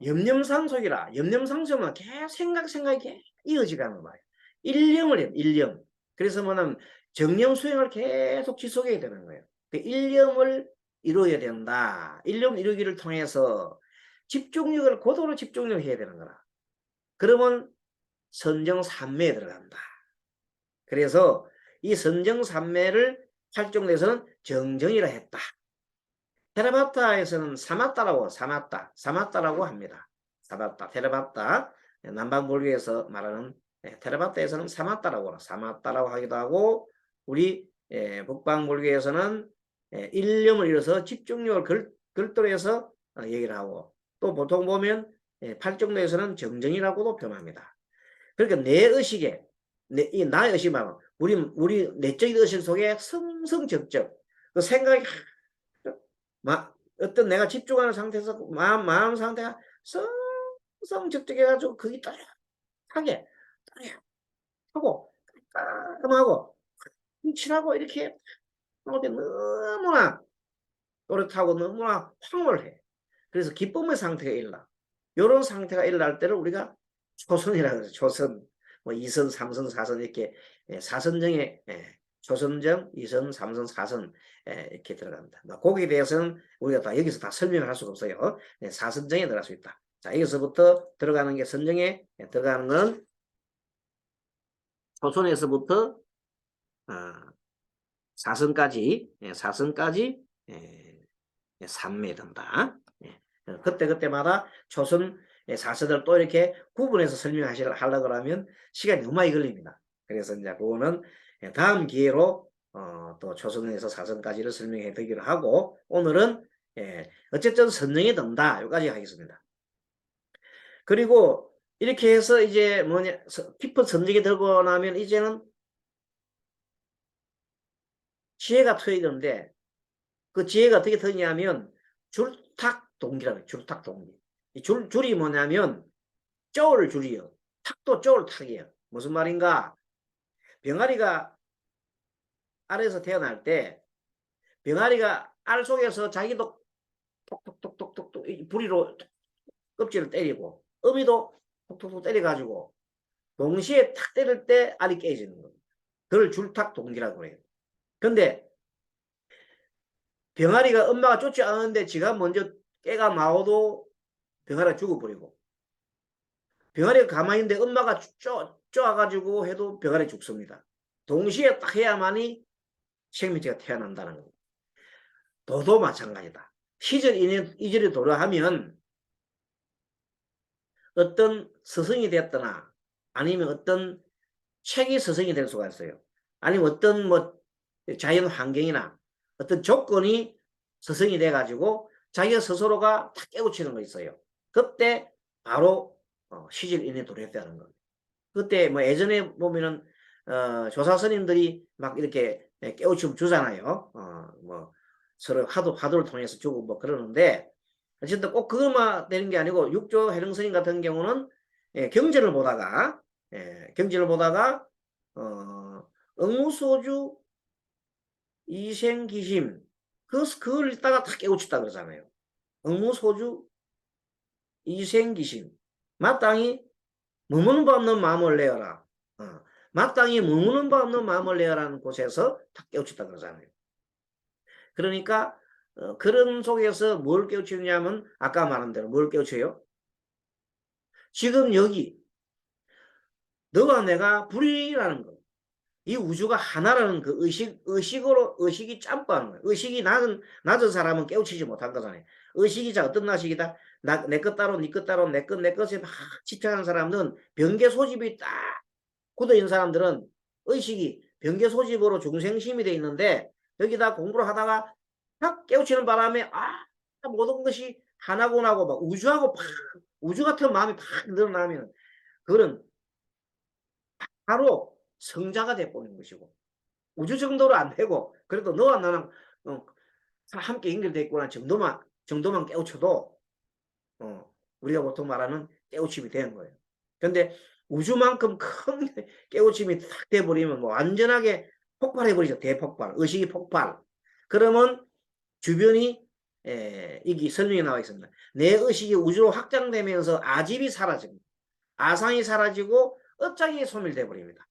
염념상속이라. 염념상속은 계속 생각이 계속 이어지가는 거예요. 일념을 해요. 일념. 그래서 뭐냐면 정념 수행을 계속 지속해야 되는 거예요. 그 일념을 이루어야 된다. 일념 이루기를 통해서 집중력을 고도로 집중력 해야 되는 거라. 그러면 선정삼매에 들어간다. 그래서 이 선정삼매를 활동에서는 정정이라 했다. 테라바타에서는 사마따라고 합니다. 사마따, 테라바타. 남방불교에서 말하는 테라바타에서는 사마따라고 하기도 하고, 우리 북방불교에서는 일념을 이뤄서 집중력을 별도로 해서 얘기를 하고, 또 보통 보면 팔정도에서는 정정이라고도 표현합니다. 그러니까 내 의식에, 이 나의 의식 말고 우리 내적인 의식 속에 성성적적 그 생각이 어떤 내가 집중하는 상태에서 마음 상태가 성성적적해가지고 그게 따뜻하게 하고 깔끔하고 훔치라고 이렇게 너무나 또렷하고 너무나 황홀해. 그래서 기쁨의 상태가 일어나. 이런 상태가 일어날 때를 우리가 초선이라고 해서 초선, 뭐 2선, 3선, 4선 이렇게 사선정에 초선정, 2선, 3선, 4선 이렇게 들어갑니다. 거기에 대해서는 우리가 다 여기서 다 설명을 할 수가 없어요. 사선정에 들어갈 수 있다. 자, 여기서부터 들어가는 게 선정에 들어가는 건 초선에서부터 4선까지 3매 든다. 그때마다 초선 4선을 또 이렇게 구분해서 설명하려고 하면 시간이 너무 많이 걸립니다. 그래서 이제 그거는 다음 기회로 또 초선에서 4선까지를 설명해 드리기로 하고, 오늘은 어쨌든 선정에 든다 여기까지 하겠습니다. 그리고 이렇게 해서 이제 뭐냐, 깊은 선정이 들고 나면 이제는 지혜가 트여야 되는데, 그 지혜가 어떻게 트냐면 줄탁동기라고 해요. 줄탁동기. 이 줄이 뭐냐면 쪼을 줄이요. 탁도 쪼을 탁이에요. 무슨 말인가? 병아리가 알에서 태어날 때 병아리가 알 속에서 자기도 톡톡톡톡톡 부리로 껍질을 때리고 어미도 톡톡톡 때려가지고 동시에 탁 때릴 때 알이 깨지는 겁니다. 그걸 줄탁동기라고 해요. 근데 병아리가 엄마가 쫓지 않았는데 지가 먼저 깨가 나오도 병아리가 죽어버리고, 병아리가 가만히 있는데 엄마가 쪼아가지고 해도 병아리 죽습니다. 동시에 딱 해야만이 생명체가 태어난다는 겁니다. 도도 마찬가지다. 시절 이절이 도래하면 어떤 스승이 됐거나 아니면 어떤 책이 스승이 될 수가 있어요. 아니면 어떤 뭐 자연 환경이나 어떤 조건이 스승이 돼가지고 자기가 스스로가 탁 깨우치는 거 있어요. 그때 바로 시절 인에 도래했다는 겁니다. 그때 뭐 예전에 보면은 조사 스님들이 막 이렇게 깨우침 주잖아요. 뭐 서로 화두를 통해서 주고 뭐 그러는데, 어쨌든 꼭 그것만 되는 게 아니고 육조 해령 스님 같은 경우는 경전을 보다가 응무소주 이생기심 그걸 읽다가 다 깨우쳤다 그러잖아요. 응무소주 이생기심 마땅히 머무는 바 없는 마음을 내어라. 마땅히 머무는 바 없는 마음을 내어라는 곳에서 다 깨우쳤다 그러잖아요. 그러니까 그런 속에서 뭘 깨우치느냐면 아까 말한 대로 뭘 깨우쳐요? 지금 여기 너와 내가 불이라는 거. 이 우주가 하나라는 그 의식이 짬빠하는 거예요. 의식이 낮은 사람은 깨우치지 못한 거잖아요. 의식이 자 어떤 나식이다? 내 것 따로, 네 것 따로, 내 것에 막 집착하는 사람들은 병계 소집이 딱 굳어있는 사람들은 의식이 병계 소집으로 중생심이 돼 있는데, 여기다 공부를 하다가 딱 깨우치는 바람에 모든 것이 하나구나 하고 막 우주 같은 마음이 팍 늘어나면 그거는 바로 성자가 돼버리는 것이고, 우주 정도로 안 되고 그래도 너와 나랑 함께 연결되어 있구나 정도만 깨우쳐도 우리가 보통 말하는 깨우침이 되는 거예요. 근데 우주만큼 큰 깨우침이 탁 돼버리면 뭐 완전하게 폭발해버리죠. 대폭발, 의식이 폭발. 그러면 주변이 이게 설명이 나와 있습니다. 내 의식이 우주로 확장되면서 아집이 사라집니다. 아상이 사라지고 업장이 소멸돼 버립니다.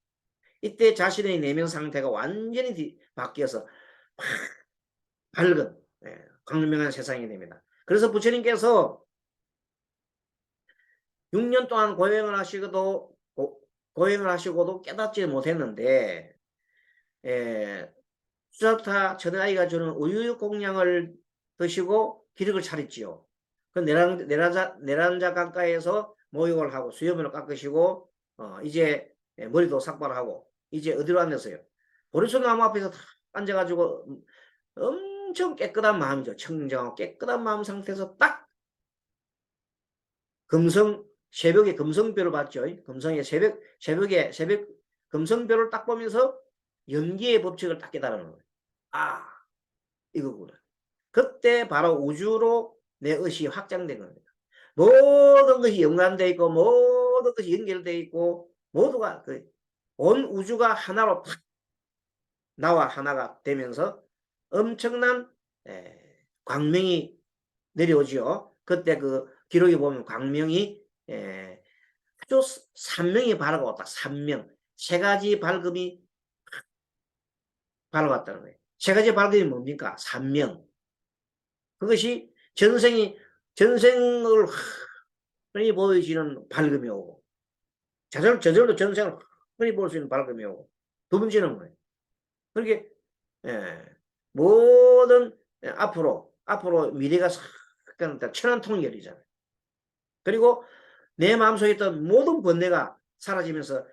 이때 자신의 내면 상태가 완전히 바뀌어서 밝은 광명한 세상이 됩니다. 그래서 부처님께서 6년 동안 고행을 하시고도 깨닫지 못했는데 수자타 천하아이가 주는 우유 공양을 드시고 기력을 차렸지요. 그 내란자 강가에서 모욕을 하고 수염을 깎으시고 이제 머리도 삭발하고 이제 어디로 앉았어요? 보리수 나무 앞에서 다 앉아가지고 엄청 깨끗한 마음이죠. 청정하고 깨끗한 마음 상태에서 딱 새벽에 금성별을 봤죠. 금성의 새벽에 금성별을 딱 보면서 연기의 법칙을 딱 깨달은 거예요. 아, 이거구나. 그때 바로 우주로 내 의식이 확장된 겁니다. 모든 것이 연관되어 있고 모든 것이 연결되어 있고 모두가 온 우주가 하나로 탁 나와 하나가 되면서 엄청난 광명이 내려오죠. 그때 그 기록에 보면 광명이 아주 산명이 밝아왔다. 산명. 세 가지 밝음이 밝아왔다는 거예요. 세 가지 밝음이 뭡니까? 산명. 그것이 전생을 흔히 보여지는 밝음이 오고 저절로 전생을 흔히 볼 수 있는 밝음이 오고 두 번째는 뭐예요? 그렇게 모든 앞으로 미래가 천안통렬이잖아요. 그리고 내 마음속에 있던 모든 번뇌가 사라지면서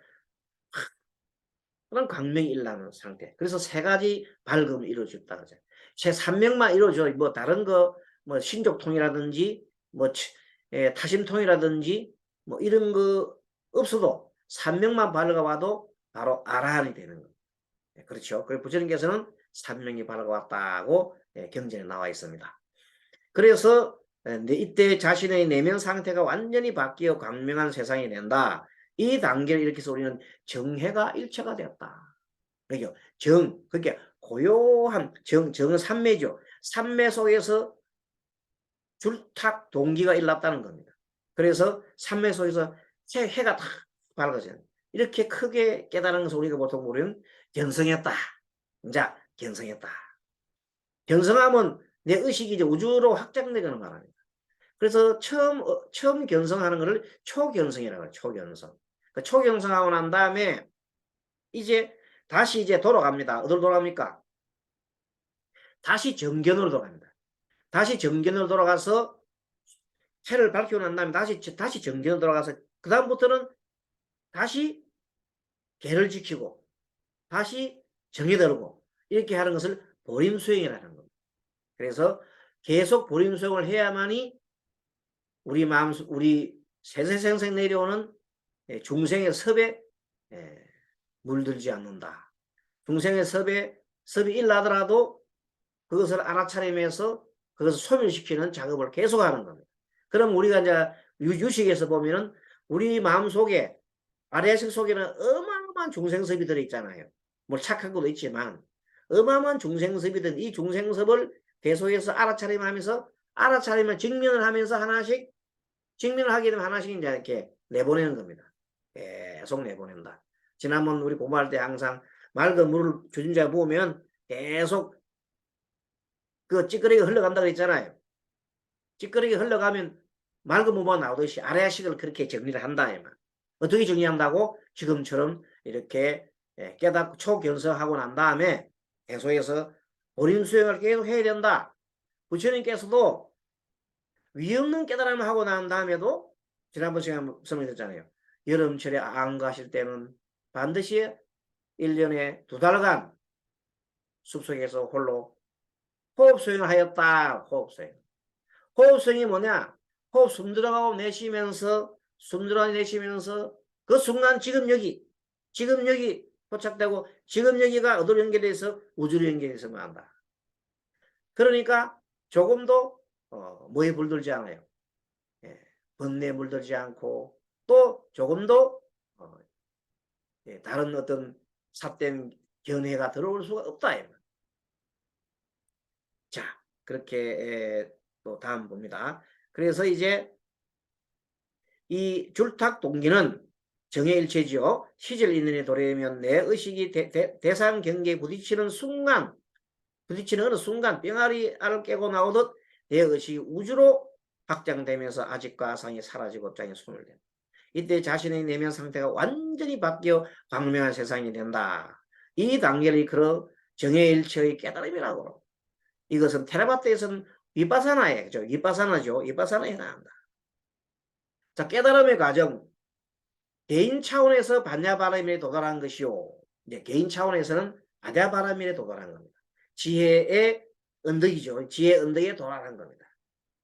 그런 광명이 일어나는 상태. 그래서 세 가지 밝음을 이루어줬다 그러죠. 제 산명만 이루어져 뭐 다른 거 뭐 신족통이라든지 뭐 타심통이라든지 뭐 이런 거 없어도 산명만 밝아와도 바로 아라한이 되는 거예요. 그렇죠. 그리고 부처님께서는 산명이 밝아왔다고 경전에 나와 있습니다. 그래서 이때 자신의 내면 상태가 완전히 바뀌어 광명한 세상이 된다. 이 단계를 이렇게 해서 우리는 정해가 일체가 되었다. 그죠? 그게 고요한 정은 삼매죠. 삼매 속에서 줄탁 동기가 일났다는 겁니다. 그래서 삼매 속에서 새 해가 탁 밝아져요. 이렇게 크게 깨달은 것을 우리가 보통 우리는 견성했다. 자, 견성했다. 견성하면 내 의식이 이제 우주로 확장되는 말합니다. 그래서 처음 견성하는 것을 초견성이라고 해요. 초견성. 그 초견성하고 난 다음에 다시 이제 돌아갑니다. 어디로 돌아갑니까? 다시 정견으로 돌아갑니다. 다시 정견으로 돌아가서 체를 밝히고 난 다음에 다시 정견으로 돌아가서 그 다음부터는 다시 계를 지키고 다시 정에 들고 이렇게 하는 것을 보림수행이라는 겁니다. 그래서 계속 보림수행을 해야만이 우리 세세생생 내려오는 중생의 섭에 물들지 않는다. 중생의 섭이 일나더라도 그것을 알아차리면서 그것을 소멸시키는 작업을 계속하는 겁니다. 그럼 우리가 이제 유식에서 보면은 우리 마음속에 아래식 속에는 어마어마한 중생섭이 들어있잖아요. 뭐 착한 것도 있지만 어마어마한 중생섭이 든 이 중생섭을 계속해서 알아차리면 직면을 하면서 하나씩 직면을 하게 되면 하나씩 이제 이렇게 내보내는 겁니다. 계속 내보낸다. 지난번 우리 공부할 때 항상 맑은 물을 주진자 보면 계속 그 찌끄레기가 흘러간다고 그랬잖아요. 찌끄레기가 흘러가면 맑은 물만 나오듯이 아래식을 그렇게 정리를 한다. 어떻게 정리한다고? 지금처럼 이렇게 깨닫고 초견성하고 난 다음에 계속해서 본인 수행을 계속 해야 된다. 부처님께서도 위없는 깨달음을 하고 난 다음에도 지난번 시간에 설명드렸잖아요. 여름철에 안 가실 때는 반드시 1년에 2달간 숲속에서 홀로 호흡수행을 하였다. 호흡수행이 뭐냐? 호흡 숨 들어가고 내쉬면서 그 순간 지금 여기 포착되고 지금 여기가 어디로 연결돼서 우주로 연결해서만 한다. 그러니까 조금도 뭐에 물들지 않아요. 번뇌에 물들지 않고 또 조금도 다른 어떤 삿된 견해가 들어올 수가 없다. 자, 그렇게 또 다음 봅니다. 그래서 이제 이 줄탁 동기는 정해일체지요. 시절 인연에 도래하면 내 의식이 대상 경계에 부딪히는 어느 순간 병아리 알을 깨고 나오듯 내 의식이 우주로 확장되면서 아직과 아상이 사라지고 입장에 손을 댄다. 이때 자신의 내면 상태가 완전히 바뀌어 광명한 세상이 된다. 이 단계를 이끌어 정해일체의 깨달음이라고. 이것은 테라바트에서는 위파사나에, 위파사나에 해당한다. 자, 깨달음의 과정. 개인 차원에서 반야바라밀에 도달한 것이요. 이제 개인 차원에서는 반야바라밀에 도달한 겁니다. 지혜의 언덕이죠. 지혜의 언덕에 도달한 겁니다.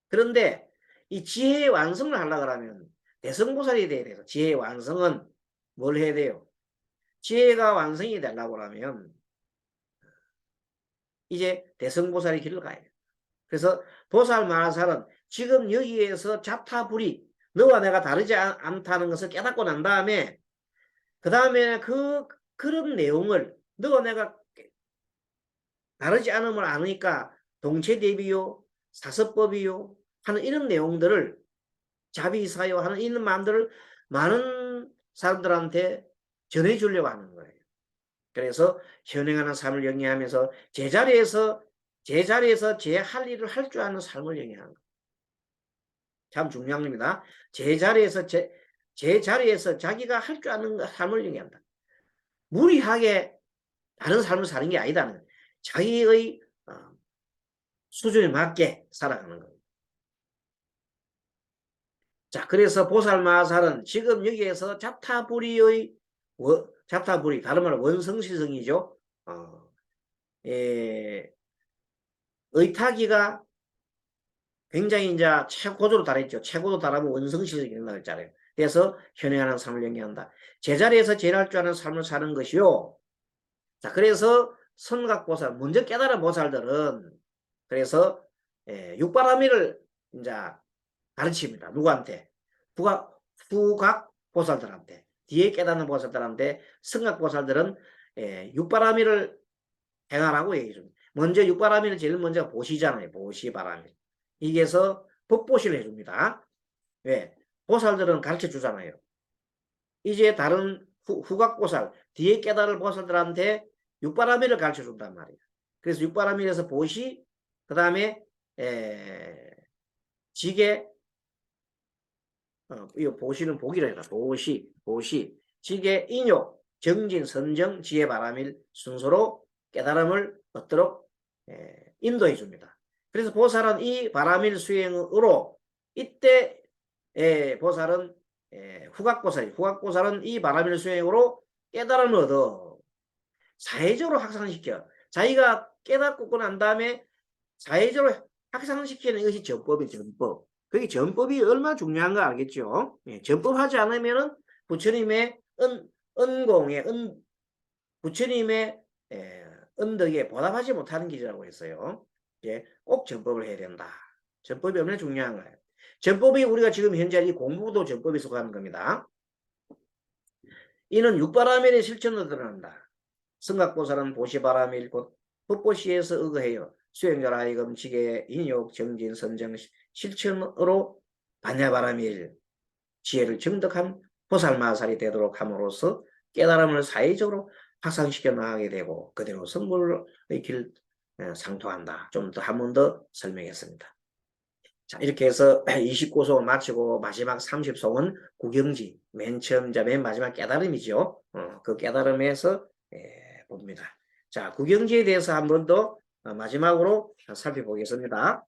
그런데 이 지혜의 완성을 하려고 하면 대성보살이 돼야 돼요. 지혜의 완성은 뭘 해야 돼요? 지혜가 완성이 되려고 하면 이제 대성보살의 길을 가야 돼요. 그래서 보살 마하살은 지금 여기에서 자타불이 너와 내가 다르지 않다는 것을 깨닫고 난 다음에 그 다음에 그런 내용을 너와 내가 다르지 않음을 아니까 동체대비요 사서법이요 하는 이런 내용들을 자비사요 하는 이런 마음들을 많은 사람들한테 전해주려고 하는 거예요. 그래서 현행하는 삶을 영위하면서 제자리에서 제 할 일을 할 줄 아는 삶을 영위하는 거예요. 참 중요한 겁니다. 제자리에서 자기가 할 줄 아는 삶을 영위한다. 무리하게 다른 삶을 사는 게 아니다는 자기의 수준에 맞게 살아가는 겁니다. 자, 그래서 보살마살은 지금 여기에서 잡타불이 다른 말로 원성실성이죠. 의타기가 굉장히 이제 최고조로 달했죠. 최고도 달하면 원성실성이 된다고 했잖아요. 그래서 현행하는 삶을 영위한다. 제자리에서 제일 할 줄 아는 삶을 사는 것이요. 자, 그래서 선각보살, 먼저 깨달은 보살들은 그래서 육바라밀을 이제 가르칩니다. 누구한테? 후각 보살들한테. 뒤에 깨닫는 보살들한테 성각 보살들은 육바라밀을 행하라고 얘기해 줍니다. 먼저 육바라밀을 제일 먼저 보시잖아요. 보시바라밀. 이게서 법보시를 해줍니다. 왜? 보살들은 가르쳐 주잖아요. 이제 다른 후각보살, 뒤에 깨달을 보살들한테 육바라밀을 가르쳐 준단 말이에요. 그래서 육바라밀에서 보시, 그 다음에 지게, 이거 보시는 보기로 해라. 보시, 지게, 인욕, 정진, 선정, 지혜, 바라밀 순서로 깨달음을 얻도록 인도해 줍니다. 그래서 보살은 이 바라밀 수행으로 이때 보살은 후각보살은 이 바라밀 수행으로 깨달음을 얻어 사회적으로 확산시켜. 자기가 깨닫고 난 다음에 사회적으로 확산시키는 것이 전법이죠. 전법. 그게 전법이 얼마나 중요한 거 알겠죠? 전법하지 않으면은 부처님의 부처님의 언덕에 보답하지 못하는 길이라고 했어요. 꼭 전법을 해야 된다. 전법이 얼마나 중요한 거예요. 전법이 우리가 지금 현재 이 공부도 전법에 속하는 겁니다. 이는 육바라밀의 실천으로 드러난다. 성각보살은 보시바라밀 곧 법보시에서 의거해요. 수행자라 하여금 지계 인욕 정진 선정 실천으로 반야바라밀 지혜를 정득한 보살마살이 되도록 함으로써 깨달음을 사회적으로 확산시켜 나가게 되고 그대로 성불의 길 상토한다. 좀 더 한 번 더 설명했습니다. 자, 이렇게 해서 29송을 마치고 마지막 30송은 구경지, 맨 처음, 맨 마지막 깨달음이죠. 그 깨달음에서 봅니다. 자, 구경지에 대해서 한 번 더 마지막으로 살펴보겠습니다.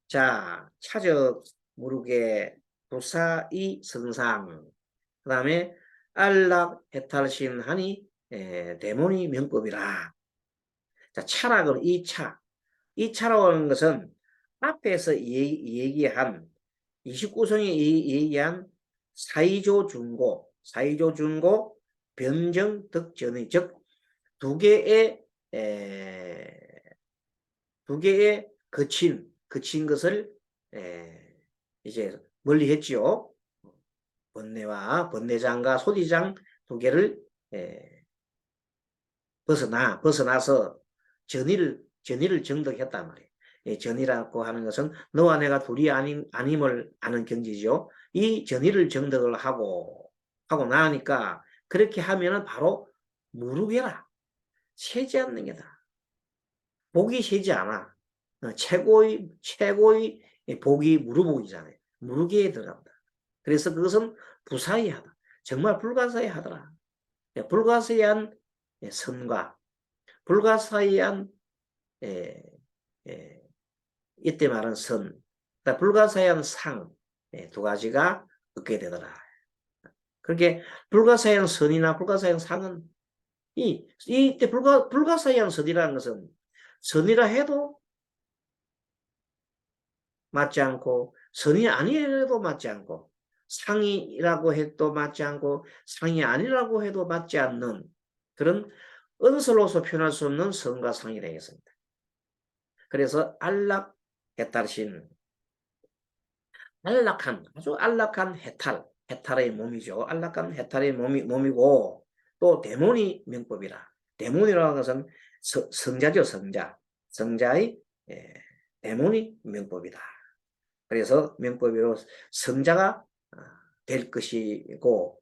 자, 차적, 무르게, 도사이 선상, 그 다음에 안락, 해탈신하니 대모니 명법이라. 자, 차락은 이 차라고 하는 것은 앞에서 얘기한 29성이 얘기한 사이조 중고, 변정, 득전의 즉 두 개의 거친 것을 이제 멀리 했지요. 번뇌장과 소지장 두 개를 벗어나서 전의를 정득했단 말이에요. 전이라고 하는 것은 너와 내가 둘이 아님을 아는 경지죠. 이 전의를 정득을 하고 나니까 그렇게 하면은 바로 무르게라. 세지 않는 게다. 복이 세지 않아. 최고의 복이 무르복이잖아요. 무르게에 들어간다. 그래서 그것은 부사이하다. 정말 불가사의하더라. 불가사의한 선과 불가사의한 이때 말은 선, 불가사의한 상, 두 가지가 얻게 되더라. 그렇게 불가사의한 선이나 불가사의한 상은 이때 불가사의한 선이라는 것은 선이라 해도 맞지 않고 선이 아니라도 맞지 않고 상이라고 해도 맞지 않고 상이 아니라고 해도 맞지 않는 그런 언설로서 표현할 수 없는 선과 상이 되겠습니다. 그래서 안락 해탈신, 아주 안락한 해탈의 몸이죠. 안락한 해탈의 몸이고 또 데모니 명법이라. 데모니라고 하는 것은 성자죠. 성자의 데모니 명법이다. 그래서 명법으로 성자가 될 것이고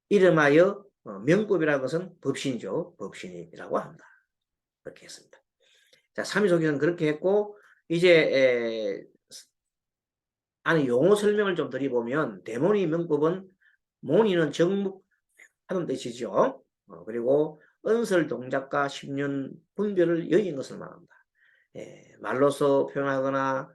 이름하여 명법이라는 것은 법신이죠. 법신이라고 합니다. 그렇게 했습니다. 자, 삼위소기는 그렇게 했고 이제 안에 용어 설명을 좀 드려보면 데모니 명법은 모니는 정묵하는 뜻이죠. 그리고 은설 동작과 10년 분별을 여긴 것을 말합니다. 말로서 표현하거나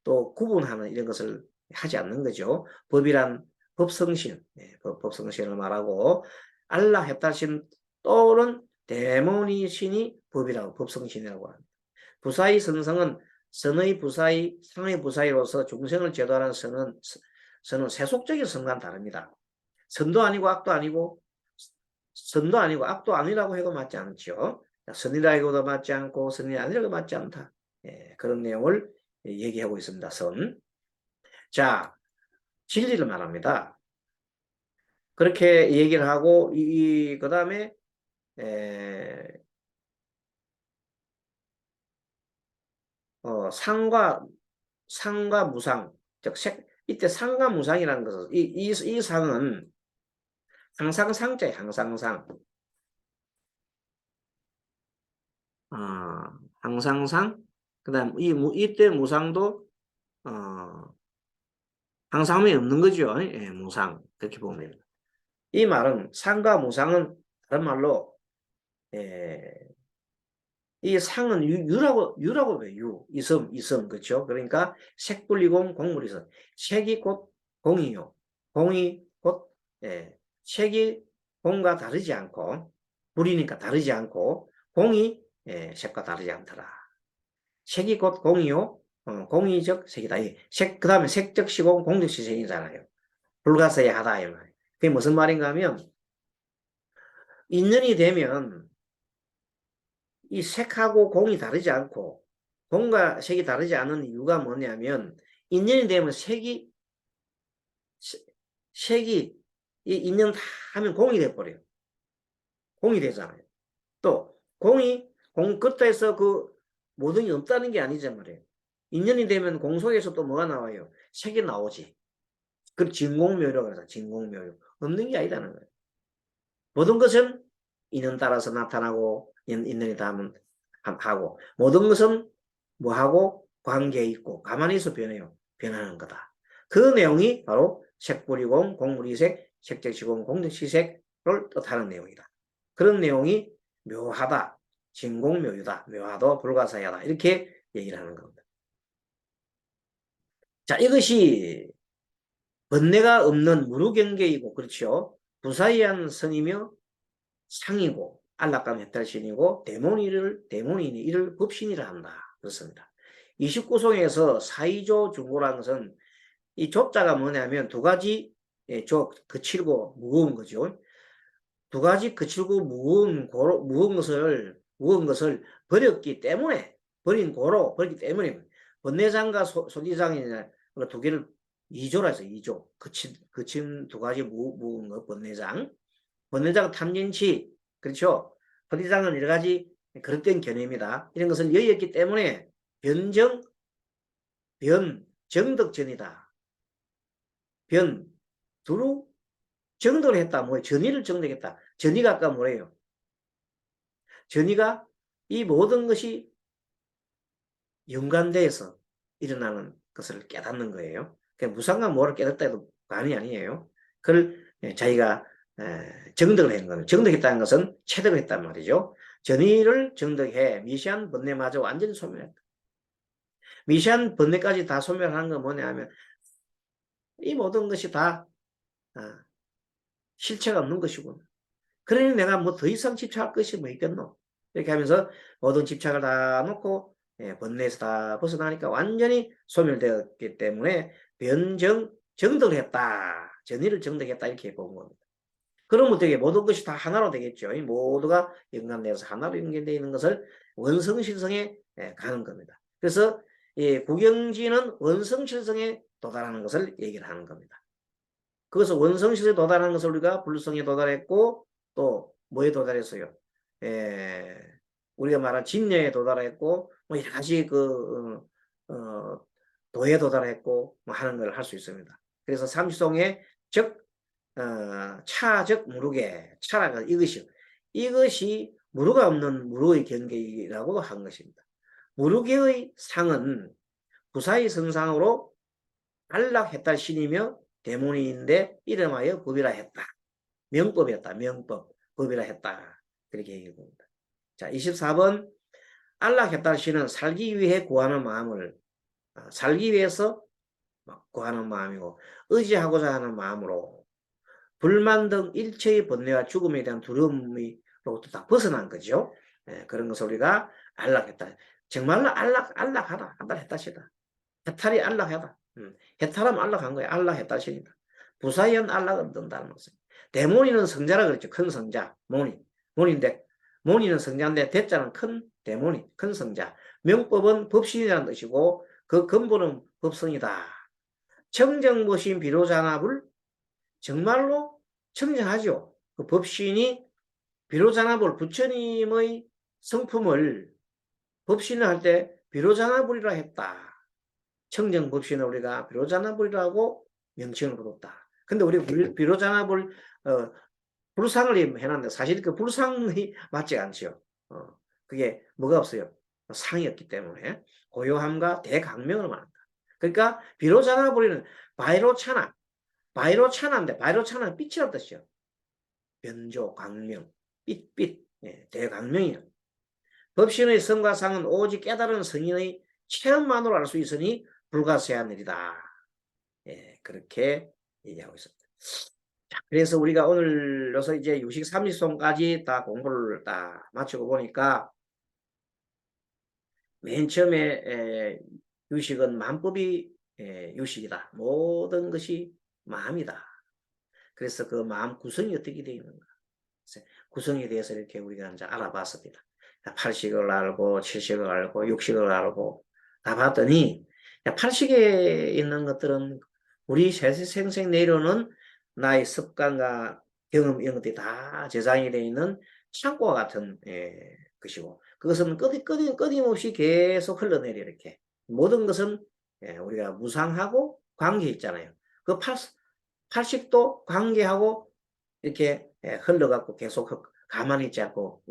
또 구분하는 이런 것을 하지 않는 거죠. 법이란 법성신, 법성신을 말하고 알라 해탈신 또는 데모니 신이 법이라고 법성신이라고 합니다. 부사의 선성은 선의 부사의 상의 부사의로서 중생을 제도하는 선은 세속적인 선과는 다릅니다. 선도 아니고 악도 아니고 선도 아니고 악도 아니라고 해도 맞지 않죠. 선이라고도 맞지 않고 선이 아니라고 맞지 않다. 그런 내용을 얘기하고 있습니다. 선. 자, 진리를 말합니다. 그렇게 얘기를 하고 그 다음에 상과 무상, 즉 이때 상과 무상이라는 것은 이 상은 항상 상자예요. 항상 상. 항상 상. 그다음 이때 무상도 항상이 없는 거죠. 무상. 그렇게 보면 이 말은 상과 무상은 다른 말로 이 상은 유라고 해요. 이섬 그렇죠. 그러니까 색불리공 공물이서 색이 곧 공이요. 공이 곧 색이 공과 다르지 않고 불이니까 다르지 않고 공이 색과 다르지 않더라. 색이 곧 공이요. 공이 즉 색이다. 그 다음에 색적 시공 공적시 색이잖아요. 불가사의 하다 이 말. 그게 무슨 말인가 하면 인연이 되면 이 색하고 공이 다르지 않고 공과 색이 다르지 않은 이유가 뭐냐면 인연이 되면 색이 이 인연 다 하면 공이 돼버려요. 공이 되잖아요. 또 공 끝에서 그 모든 게 없다는 게 아니란 말이에요. 인연이 되면 공 속에서 또 뭐가 나와요? 색이 나오지. 그 진공묘라고 해서 진공묘. 없는 게 아니라는 거예요. 모든 것은 인연 따라서 나타나고 인연이 닿으면 하고 모든 것은 뭐하고 관계에 있고 가만히 있어 변하는 거다. 그 내용이 바로 색불이공 공물이색 색적시공 공적시색을 뜻하는 내용이다. 그런 내용이 묘하다. 진공묘유다. 묘하도 불가사의하다. 이렇게 얘기를 하는 겁니다. 자, 이것이 번뇌가 없는 무루경계이고 그렇죠. 부사의한 선이며 상이고 안락감 해탈신이고 데모니니 이를 법신이라 한다. 그렇습니다. 29송에서 사이조 중고라는 것은 이 조자가 뭐냐면 두 가지 거칠고 무거운 거죠. 두 가지 거칠고 무거운 것을 버렸기 때문에 버렸기 때문에 번뇌장과 소지장이나 두 개를 2조라 해서 2조 거친 두 가지 무거운 것 번뇌장 탐진치 그렇죠. 소지장은 여러 가지 그릇된 견해입니다. 이런 것을 여의했기 때문에 변정 변, 정덕전이다. 변, 두루, 정덕을 했다. 뭐 전의를 정덕했다. 전의가 아까 뭐래요? 전의가 이 모든 것이 연관돼서 일어나는 것을 깨닫는 거예요. 그러니까 무상과 뭐를 깨닫다 해도 관이 아니에요. 그걸 자기가 정덕을 한 거는, 정덕했다는 것은 체득을 했단 말이죠. 전의를 정덕해 미시한 번뇌마저 완전히 소멸했다. 미시한 번뇌까지 다 소멸하는 건 뭐냐 하면 이 모든 것이 다 실체가 없는 것이구나. 그러니 내가 뭐 더 이상 집착할 것이 뭐 있겠노? 이렇게 하면서 모든 집착을 다 놓고 번뇌에서 다 벗어나니까 완전히 소멸되었기 때문에 정덕을 했다. 전의를 정덕했다. 이렇게 본 겁니다. 그러면 어떻게 모든 것이 다 하나로 되겠죠. 이 모두가 연관되어서 하나로 연결되어 있는 것을 원성실성에 가는 겁니다. 그래서 구경지는 원성실성에 도달하는 것을 얘기를 하는 겁니다. 그것을 원성실에 도달하는 것을 우리가 불성에 도달했고 또 뭐에 도달했어요? 우리가 말한 진여에 도달했고 뭐 여러 가지 도에 도달했고 뭐 하는 걸 할 수 있습니다. 그래서 삼시송의 차적 무르게 차라가 이것이 무르가 없는 무르의 경계라고 한 것입니다. 무르계의 상은 부사의 선상으로 안락했다 신이며 대문인데 이름하여 법이라 했다. 명법이었다. 명법. 법이라 했다. 그렇게 얘기해 봅니다. 자, 24번 안락했다 신은 살기 위해 구하는 마음을 살기 위해서 구하는 마음이고 의지하고자 하는 마음으로 불만 등 일체의 번뇌와 죽음에 대한 두려움으로부터 다 벗어난 거죠. 그런 것을 우리가 안락했다. 정말로 안락하다. 안락했다시다. 해탈이 안락하다. 해탈하면 안락한 거야. 안락했다시다. 부사연 안락은 뜬다는 것은. 대모니는 성자라 그랬죠. 큰 성자. 모니인데 모니는 성자인데 대자는 큰 대모니, 큰 성자. 명법은 법신이라는 뜻이고 그 근본은 법성이다. 청정무신 비로자납을 정말로 청정하죠. 그 법신이 비로자납을 부처님의 성품을 법신을 할 때 비로자납이라 했다. 청정법신을 우리가 비로자납이라고 명칭을 얻었다. 근데 우리 비로자납을 불상을 해놨는데 사실 그 불상이 맞지 않죠. 그게 뭐가 없어요. 상이 없기 때문에 고요함과 대강명을 말한다. 그러니까 비로자납을 바이로차나 바이로차나인데 바이로차나는 빛이라는 뜻이요. 변조, 강명, 빛, 대강명이요. 법신의 성과 상은 오직 깨달은 성인의 체험만으로 알 수 있으니 불가세한 일이다. 그렇게 얘기하고 있습니다. 자, 그래서 우리가 오늘로서 이제 유식 30송까지 다 공부를 다 마치고 보니까 맨 처음에 유식은 만법이 유식이다. 모든 것이 마음이다. 그래서 그 마음 구성이 어떻게 되어 있는가. 구성에 대해서 이렇게 우리가 이제 알아봤습니다. 8식을 알고 7식을 알고 6식을 알고 다 봤더니 8식에 있는 것들은 우리 생생 내려오는 나의 습관과 경험 이런 것들이 다 저장이 되어 있는 창고와 같은 것이고 그것은 끊임없이 계속 흘러내려 이렇게 모든 것은 우리가 무상하고 관계 있잖아요. 그 8식도 관계하고 이렇게 흘러갖고 계속 가만히 있지 않고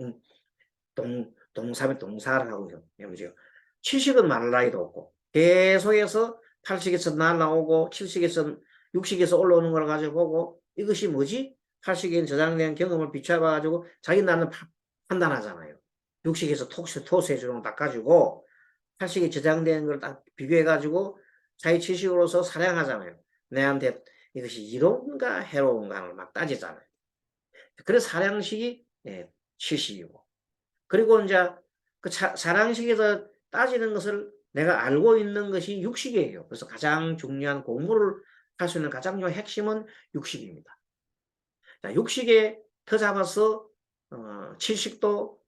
동사면 동사를 하고 있죠. 7식은 말할 나위도 없고 계속해서 8식에서 날라오고 7식에서 6식에서 올라오는 걸 가지고 보고 이것이 뭐지? 8식에 저장된 경험을 비춰봐가지고 자기 나는 판단하잖아요. 6식에서 토스해 주는 걸 딱 가지고 8식에 저장된 걸 딱 비교해가지고 자기 7식으로서 사량하잖아요. 내한테 이것이 이로운가 해로운가를 막 따지잖아요. 그래서 사량식이 7식이고 그리고 이제 그 사량식에서 따지는 것을 내가 알고 있는 것이 6식이에요. 그래서 가장 중요한 공부를 할 수 있는 가장 중요한 핵심은 6식입니다. 자, 6식에 터 잡아서 7식도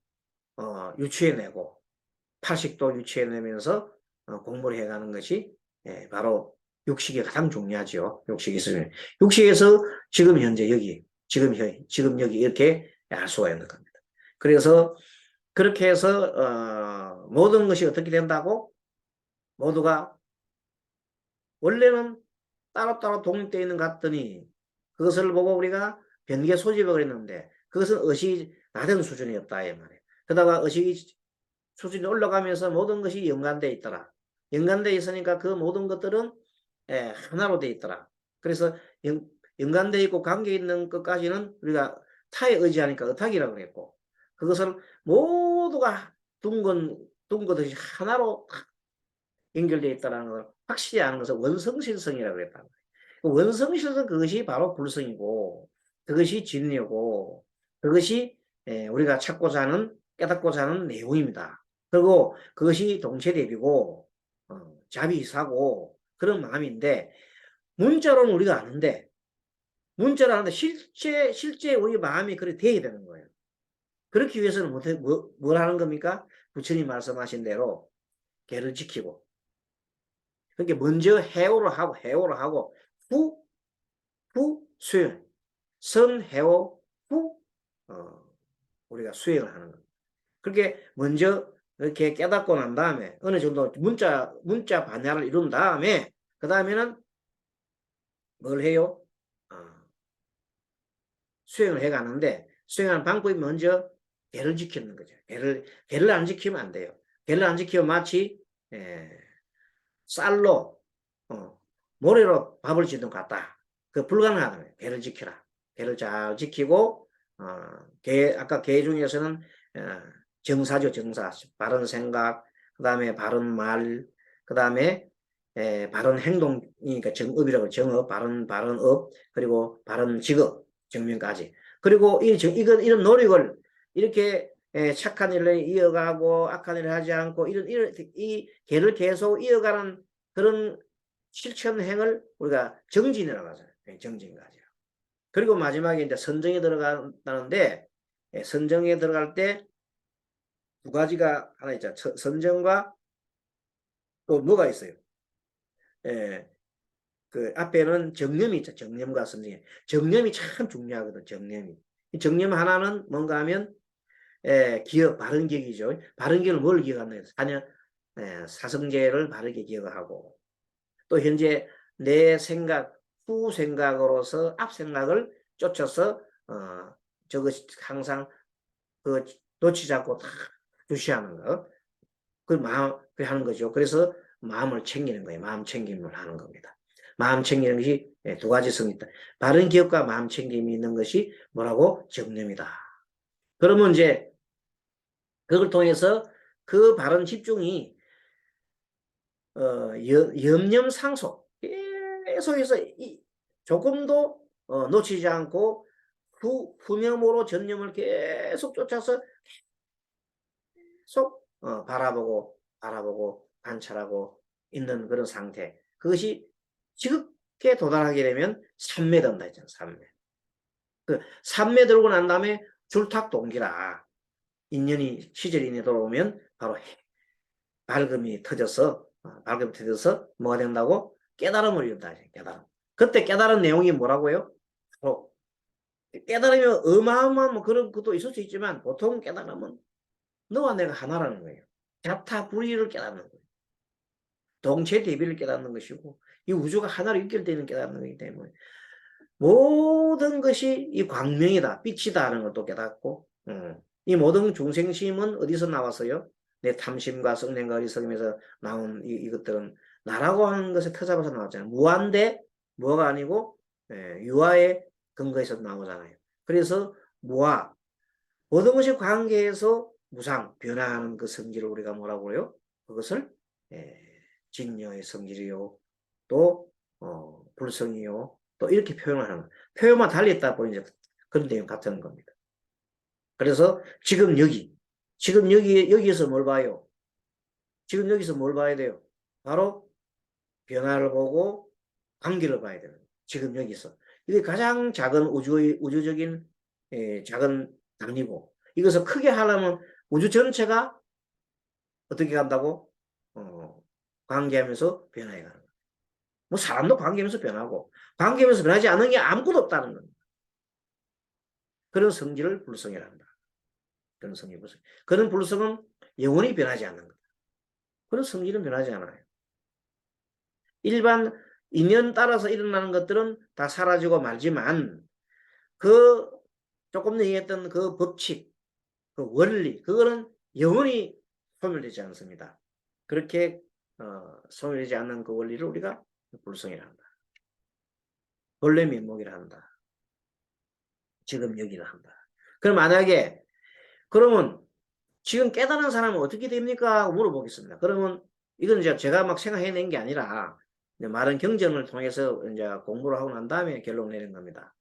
유추해내고 8식도 유추해내면서 공부를 해가는 것이 바로 6식이 가장 중요하죠. 6식에서 지금 현재 여기 지금 여기 이렇게 알 수가 있는 겁니다. 그래서 그렇게 해서 모든 것이 어떻게 된다고? 모두가 원래는 따로따로 독립되어 있는 것 같더니 그것을 보고 우리가 변개 소집을 했는데 그것은 의식이 낮은 수준이었다 이 말이에요. 그러다가 의식이 수준이 올라가면서 모든 것이 연관되어 있더라. 연관되어 있으니까 그 모든 것들은 하나로 되어 있더라. 그래서 연관되어 있고 관계 있는 것까지는 우리가 타에 의지하니까 의탁이라고 그랬고 그것을 모두가 둥거듯이 하나로 연결되어 있다는 걸 확실히 아는 것을 원성실성이라고 그랬다. 원성실성 그것이 바로 불성이고 그것이 진리고 그것이 우리가 찾고자 하는 깨닫고자 하는 내용입니다. 그리고 그것이 동체대비고 자비이사고 그런 마음인데 문자로는 우리가 아는데 문자로 아는데 실제 우리 마음이 그렇게 돼야 되는 거예요. 그렇기 위해서는 뭘 하는 겁니까? 부처님 말씀하신 대로 계를 지키고 그러니까 먼저 해오를 하고 후 수행 선해오 후 우리가 수행을 하는 겁니다. 그렇게 먼저 이렇게 깨닫고 난 다음에 어느 정도 문자 반야를 이룬 다음에 그 다음에는 뭘 해요? 수행을 해가는데 수행하는 방법이 먼저 계를 지키는 거죠. 계를 안 지키면 안 돼요. 계를 안 지키면 마치 쌀로 모래로 밥을 짓는 것 같다. 그 불가능하다. 계를 지키라. 계를 잘 지키고 아까 계 중에서는 정사죠. 정사. 바른 생각, 그 다음에 바른 말, 그 다음에 바른 행동이니까 정업이라고 정업, 바른 업, 그리고 바른 직업, 정명까지. 그리고 이런 노력을 이렇게 착한 일을 이어가고 악한 일을 하지 않고 이 계를 계속 이어가는 그런 실천행을 우리가 정진이라고 하잖아요. 정진까지. 그리고 마지막에 이제 선정에 들어간다는데 선정에 들어갈 때 두 가지가 하나 있죠. 선정과 또 뭐가 있어요? 그 앞에는 정념이 있죠. 정념과 선정이. 정념이 참 중요하거든. 정념이. 정념 하나는 뭔가 하면 기억, 바른 기억이죠. 바른 기억을 뭘 기억하느냐. 사성제를 바르게 기억하고 또 현재 내 생각, 후 생각으로서 앞 생각을 쫓아서 저것이 항상 그 놓치지 않고 다 주시하는 거. 그 마음, 그 하는 거죠. 그래서 마음을 챙기는 거예요. 마음 챙김을 하는 겁니다. 마음 챙기는 것이 두 가지 성이 있다. 바른 기억과 마음 챙김이 있는 것이 뭐라고? 정념이다. 그러면 이제 그걸 통해서 그 바른 집중이 염념상속 계속해서 조금도 놓치지 않고 후념으로 전념을 계속 쫓아서 계속 바라보고 관찰하고 있는 그런 상태. 그것이 지극게 도달하게 되면 삼매 된다 했잖아. 삼매. 그 삼매 들고 난 다음에 줄탁 동기라. 시절 인연이 돌아오면 바로 밝음이 터져서 뭐가 된다고? 깨달음을 이룬다. 깨달음. 그때 깨달은 내용이 뭐라고요? 깨달으면 어마어마한 뭐 그런 것도 있을 수 있지만 보통 깨달음은 너와 내가 하나라는 거예요. 자타 불이를 깨닫는 거예요. 동체 대비를 깨닫는 것이고 이 우주가 하나로 연결되는 깨닫는 거기 때문에 모든 것이 이 광명이다. 빛이다 하는 것도 깨닫고 이 모든 중생심은 어디서 나왔어요? 내 탐심과 성냄과 어리석음에서 나온 이것들은 나라고 하는 것에 터잡아서 나왔잖아요. 무한대 무아가 아니고 유아의 근거에서 나오잖아요. 그래서 무아 모든 것이 관계에서 무상 변화하는 그 성질을 우리가 뭐라고 그래요? 그것을 진여의 성질이요 또 불성이요 또 이렇게 표현을 하는 거예요. 표현만 달리했다 보니 이제 그런 내용 같은 겁니다. 그래서 지금 여기에서 뭘 봐요? 지금 여기서 뭘 봐야 돼요? 바로 변화를 보고 관계를 봐야 돼요. 지금 여기서. 이게 가장 작은 우주적인 작은 단위고 이것을 크게 하려면 우주 전체가 어떻게 간다고? 관계하면서 변화해 가는 거예요. 뭐 사람도 관계하면서 변하고 관계하면서 변하지 않는 게 아무것도 없다는 겁니다. 그런 성질을 불성이라 한다. 그런 성질 불성. 그런 불성은 영원히 변하지 않는 거다. 그런 성질은 변하지 않아요. 일반 인연 따라서 일어나는 것들은 다 사라지고 말지만 그 조금 전에 얘기했던 그 법칙, 그 원리, 그거는 영원히 소멸되지 않습니다. 그렇게 소멸되지 않는 그 원리를 우리가 불성이라 한다. 본래 면목이라 한다. 지금 여기라 한다. 그럼 만약에 그러면 지금 깨달은 사람은 어떻게 됩니까? 하고 물어보겠습니다. 그러면 이건 이제 제가 막 생각해낸 게 아니라 많은 경전을 통해서 이제 공부를 하고 난 다음에 결론 내린 겁니다.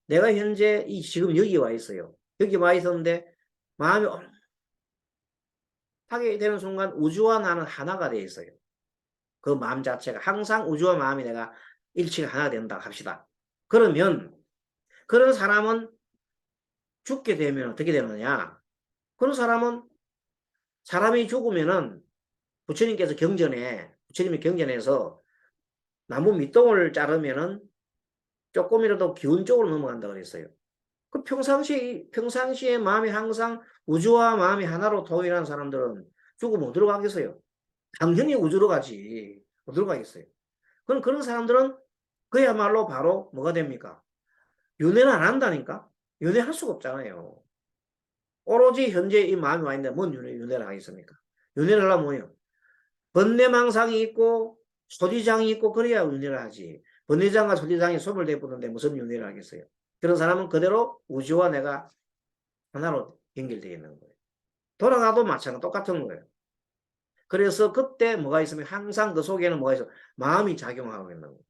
내가 현재 지금 여기 와 있어요. 여기 와 있었는데 마음이 하게 되는 순간 우주와 나는 하나가 되어 있어요. 그 마음 자체가 항상 우주와 마음이 내가 일치가 하나 된다 합시다. 그러면 그런 사람은 죽게 되면 어떻게 되느냐? 그런 사람은 사람이 죽으면은 부처님이 경전에서 나무 밑동을 자르면은 조금이라도 기운 쪽으로 넘어간다 그랬어요. 그 평상시에 마음이 항상 우주와 마음이 하나로 통일한 사람들은 죽으면 어디로 가겠어요? 당연히 우주로 가지. 어디로 가겠어요? 그럼 그런 사람들은 그야말로 바로 뭐가 됩니까? 윤회를 안 한다니까? 윤회할 수가 없잖아요. 오로지 현재 이 마음이 와 있는데 뭔 윤회를 하겠습니까? 윤회를 하려면 뭐예요? 번뇌망상이 있고 소지장이 있고 그래야 윤회를 하지. 번뇌장과 소지장이 소멸되었는데 무슨 윤회를 하겠어요? 그런 사람은 그대로 우주와 내가 하나로 연결되어 있는 거예요. 돌아가도 마찬가지 똑같은 거예요. 그래서 그때 뭐가 있으면 항상 그 속에는 뭐가 있어? 마음이 작용하고 있는 거예요.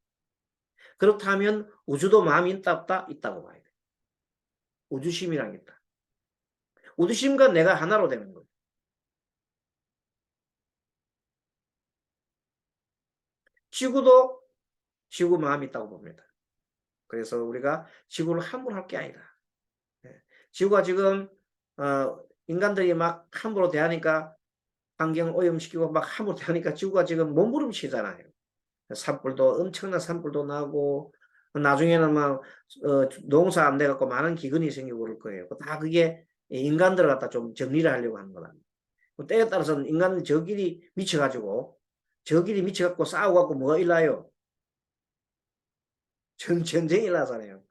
그렇다면 우주도 마음이 있다 없다? 있다고 봐야 돼. 우주심이란 게 있다. 우주심과 내가 하나로 되는 거예요. 지구도 지구 마음이 있다고 봅니다. 그래서 우리가 지구를 함부로 할 게 아니다. 지구가 지금 인간들이 막 함부로 대하니까 환경 오염시키고 막 함부로 대하니까 지구가 지금 몸부림치잖아요. 산불도 엄청난 산불도 나고 나중에는 막 농사 안 돼갖고 많은 기근이 생기고 그럴 거예요. 다 그게 인간들을 갖다 좀 정리를 하려고 하는 거다. 때에 따라서는 인간은 저끼리 미쳐갖고 싸우갖고 뭐가 일나요? 전쟁이 일나잖아요.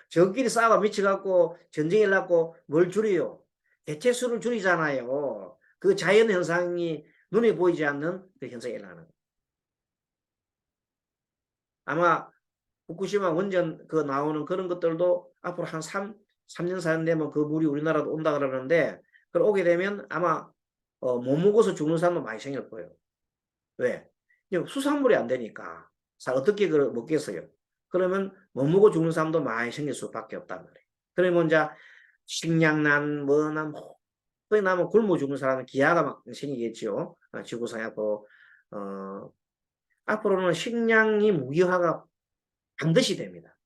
저끼리 싸워 미쳐갖고 전쟁이 일나고 뭘 줄여요? 개체수를 줄이잖아요. 그 자연 현상이 눈에 보이지 않는 그 현상이 일어나는 거예요. 아마 후쿠시마 원전 그 나오는 그런 것들도 앞으로 한 3년, 4년 되면 그 물이 우리나라도 온다 그러는데, 그걸 오게 되면 아마, 못 먹어서 죽는 사람도 많이 생길 거예요. 왜? 수산물이 안 되니까. 어떻게 그걸 먹겠어요? 그러면 못 먹어 죽는 사람도 많이 생길 수밖에 없단 말이에요. 그러면 이제 식량난, 뭐난, 거기 나면 굶어 죽는 사람은 기아가 막 생기겠죠. 지구상하고, 앞으로는 식량이 무기화가 반드시 됩니다.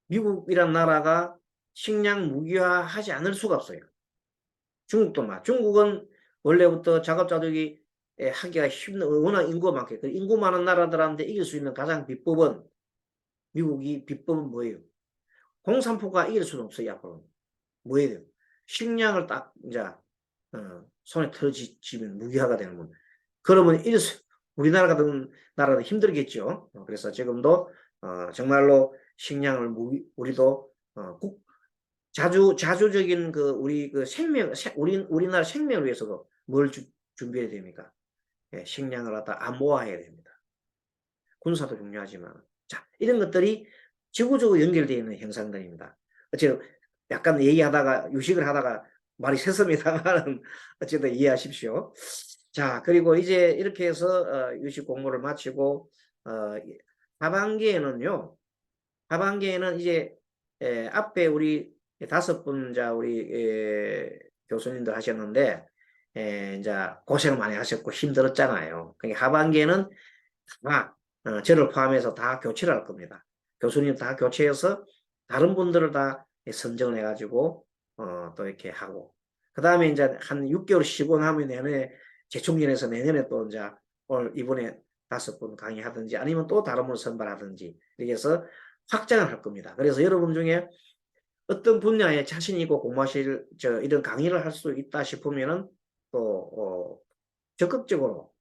미국이란 나라가 식량 무기화하지 않을 수가 없어요. 중국도 막. 중국은 원래부터 작업자들이 하기가 힘든, 워낙 인구가 많게. 그 인구 많은 나라들한테 이길 수 있는 가장 비법은, 미국이 비법은 뭐예요? 공산포가 이길 수는 없어요, 앞으로. 뭐예요? 식량을 딱, 이제, 손에 털어쥐면 무기화가 되는 겁니다. 그러면 우리나라 같은 나라도 힘들겠죠. 그래서 지금도, 정말로 식량을 우리도, 자주적인 우리 우리나라 생명을 위해서도 뭘 준비해야 됩니까? 예, 식량을 갖다 안보화해야 됩니다. 군사도 중요하지만. 자, 이런 것들이 지구적으로 연결되어 있는 현상들입니다. 어쨌든 약간 얘기하다가, 유식을 하다가 말이 새습니다만, 어쨌든 이해하십시오. 자, 그리고 이제 이렇게 해서, 유식 공부를 마치고, 하반기에는요, 이제, 앞에 우리 5분, 우리, 교수님들 하셨는데, 이제 고생 많이 하셨고 힘들었잖아요. 그러니까 하반기에는 다, 저를 포함해서 다 교체를 할 겁니다. 교수님 다 교체해서 다른 분들을 다 선정을 해가지고, 또 이렇게 하고. 그 다음에 이제 한 6개월 쉬고 나면 내년에 재충전해서 내년에 또 이제 이번에 5분 강의하든지 아니면 또 다른 분을 선발하든지 이렇게 해서 확장을 할 겁니다. 그래서 여러분 중에 어떤 분야에 자신 있고 공부하실 이런 강의를 할 수 있다 싶으면은 또 적극적으로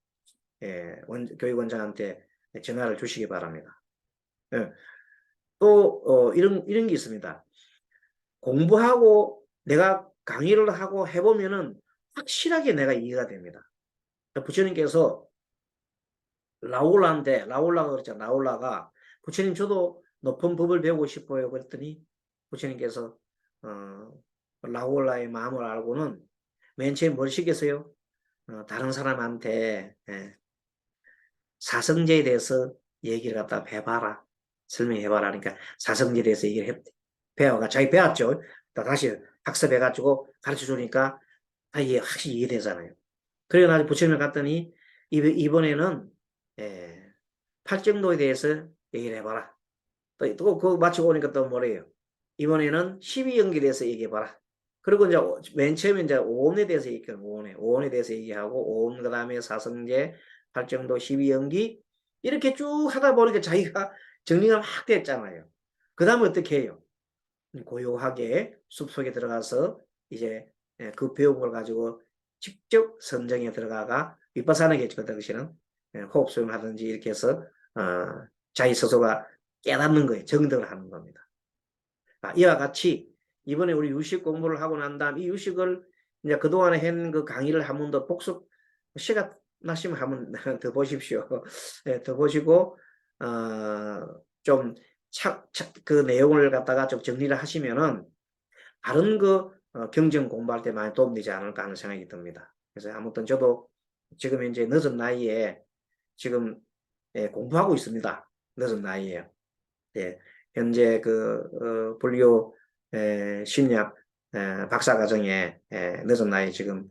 교육원장한테 전화를 주시기 바랍니다. 예. 또 이런 게 있습니다. 공부하고 내가 강의를 하고 해보면은 확실하게 내가 이해가 됩니다. 부처님께서 라울라가 그랬잖아. 라울라가 부처님 저도 높은 법을 배우고 싶어요. 그랬더니 부처님께서 라울라의 마음을 알고는 맨 처음 뭘 시켰어요? 다른 사람한테 사성제에 대해서 얘기를 갖다 해봐라. 설명해봐라. 그러니까 사성제에 대해서 얘기를 배워가 자기 배웠죠. 다시 학습해가지고 가르쳐 주니까 이게 확실히 이해되잖아요. 그래 나중에 부처님을 갔더니 이번에는 팔정도에 대해서 얘기를 해봐라. 또 그거 마치고 오니까 또 뭐래요? 이번에는 12연기에 대해서 얘기해봐라. 그리고 이제 맨 처음에 이제 오온에 대해서 얘기해요. 오온에 대해서 얘기하고 오온 그다음에 사성제, 팔정도, 12연기 이렇게 쭉 하다 보니까 자기가 정리가 막 됐잖아요. 그 다음에 어떻게 해요? 고요하게 숲속에 들어가서 이제 그 배운 걸 가지고 직접 선정에 들어가가 윗바사나겠죠. 그 당시는 호흡 수행하든지 이렇게 해서 자기 스스로가 깨닫는 거예요. 정득을 하는 겁니다. 이와 같이 이번에 우리 유식 공부를 하고 난 다음 이 유식을 이제 그동안에 한 그 강의를 한 번 더 복습 시간 나시면 한번 더 보십시오. 네, 더 보시고 좀 그 내용을 갖다가 좀 정리를 하시면은 다른 그 경정 공부할 때 많이 도움되지 않을까 하는 생각이 듭니다. 그래서 아무튼 저도 지금 현재 늦은 나이에 지금 공부하고 있습니다. 늦은 나이에. 예, 현재 그 불교 심리학 박사과정에 늦은 나이에 지금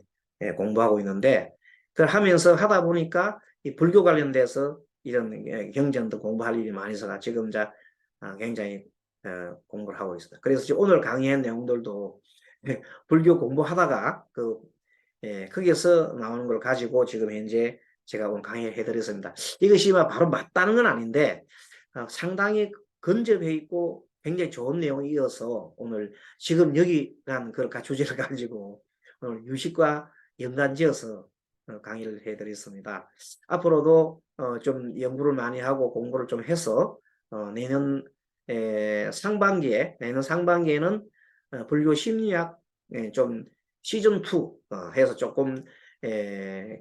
공부하고 있는데 그걸 하면서 하다 보니까 이 불교 관련돼서 이런 경전도 공부할 일이 많이 있어서 지금 이제 굉장히 공부를 하고 있습니다. 그래서 지금 오늘 강의한 내용들도 불교 공부하다가 거기에서 나오는 걸 가지고 지금 현재 제가 오늘 강의를 해드렸습니다. 이것이 바로 맞다는 건 아닌데 상당히 근접해 있고 굉장히 좋은 내용이어서 오늘 지금 여기란 그 주제를 가지고 오늘 유식과 연관지어서 강의를 해드렸습니다. 앞으로도 좀 연구를 많이 하고 공부를 좀 해서 내년 상반기에는 불교 심리학 좀 시즌2 해서 조금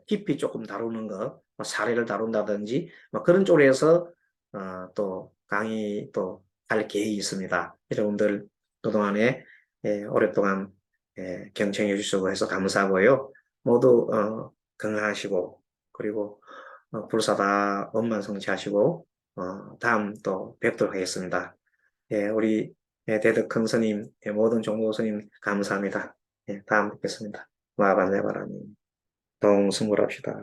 깊이 조금 다루는 거 사례를 다룬다든지 그런 쪽에서 또 강의 또 할 계획이 있습니다. 여러분들 그동안에 오랫동안 경청해 주시고 해서 감사하고요. 모두 건강하시고 그리고 불사다 원만 성취하시고 다음 또 뵙도록 하겠습니다. 우리 대덕큰 스님, 모든 종도 스님 감사합니다. 다음 뵙겠습니다. 마반네바라님 동승불합시다.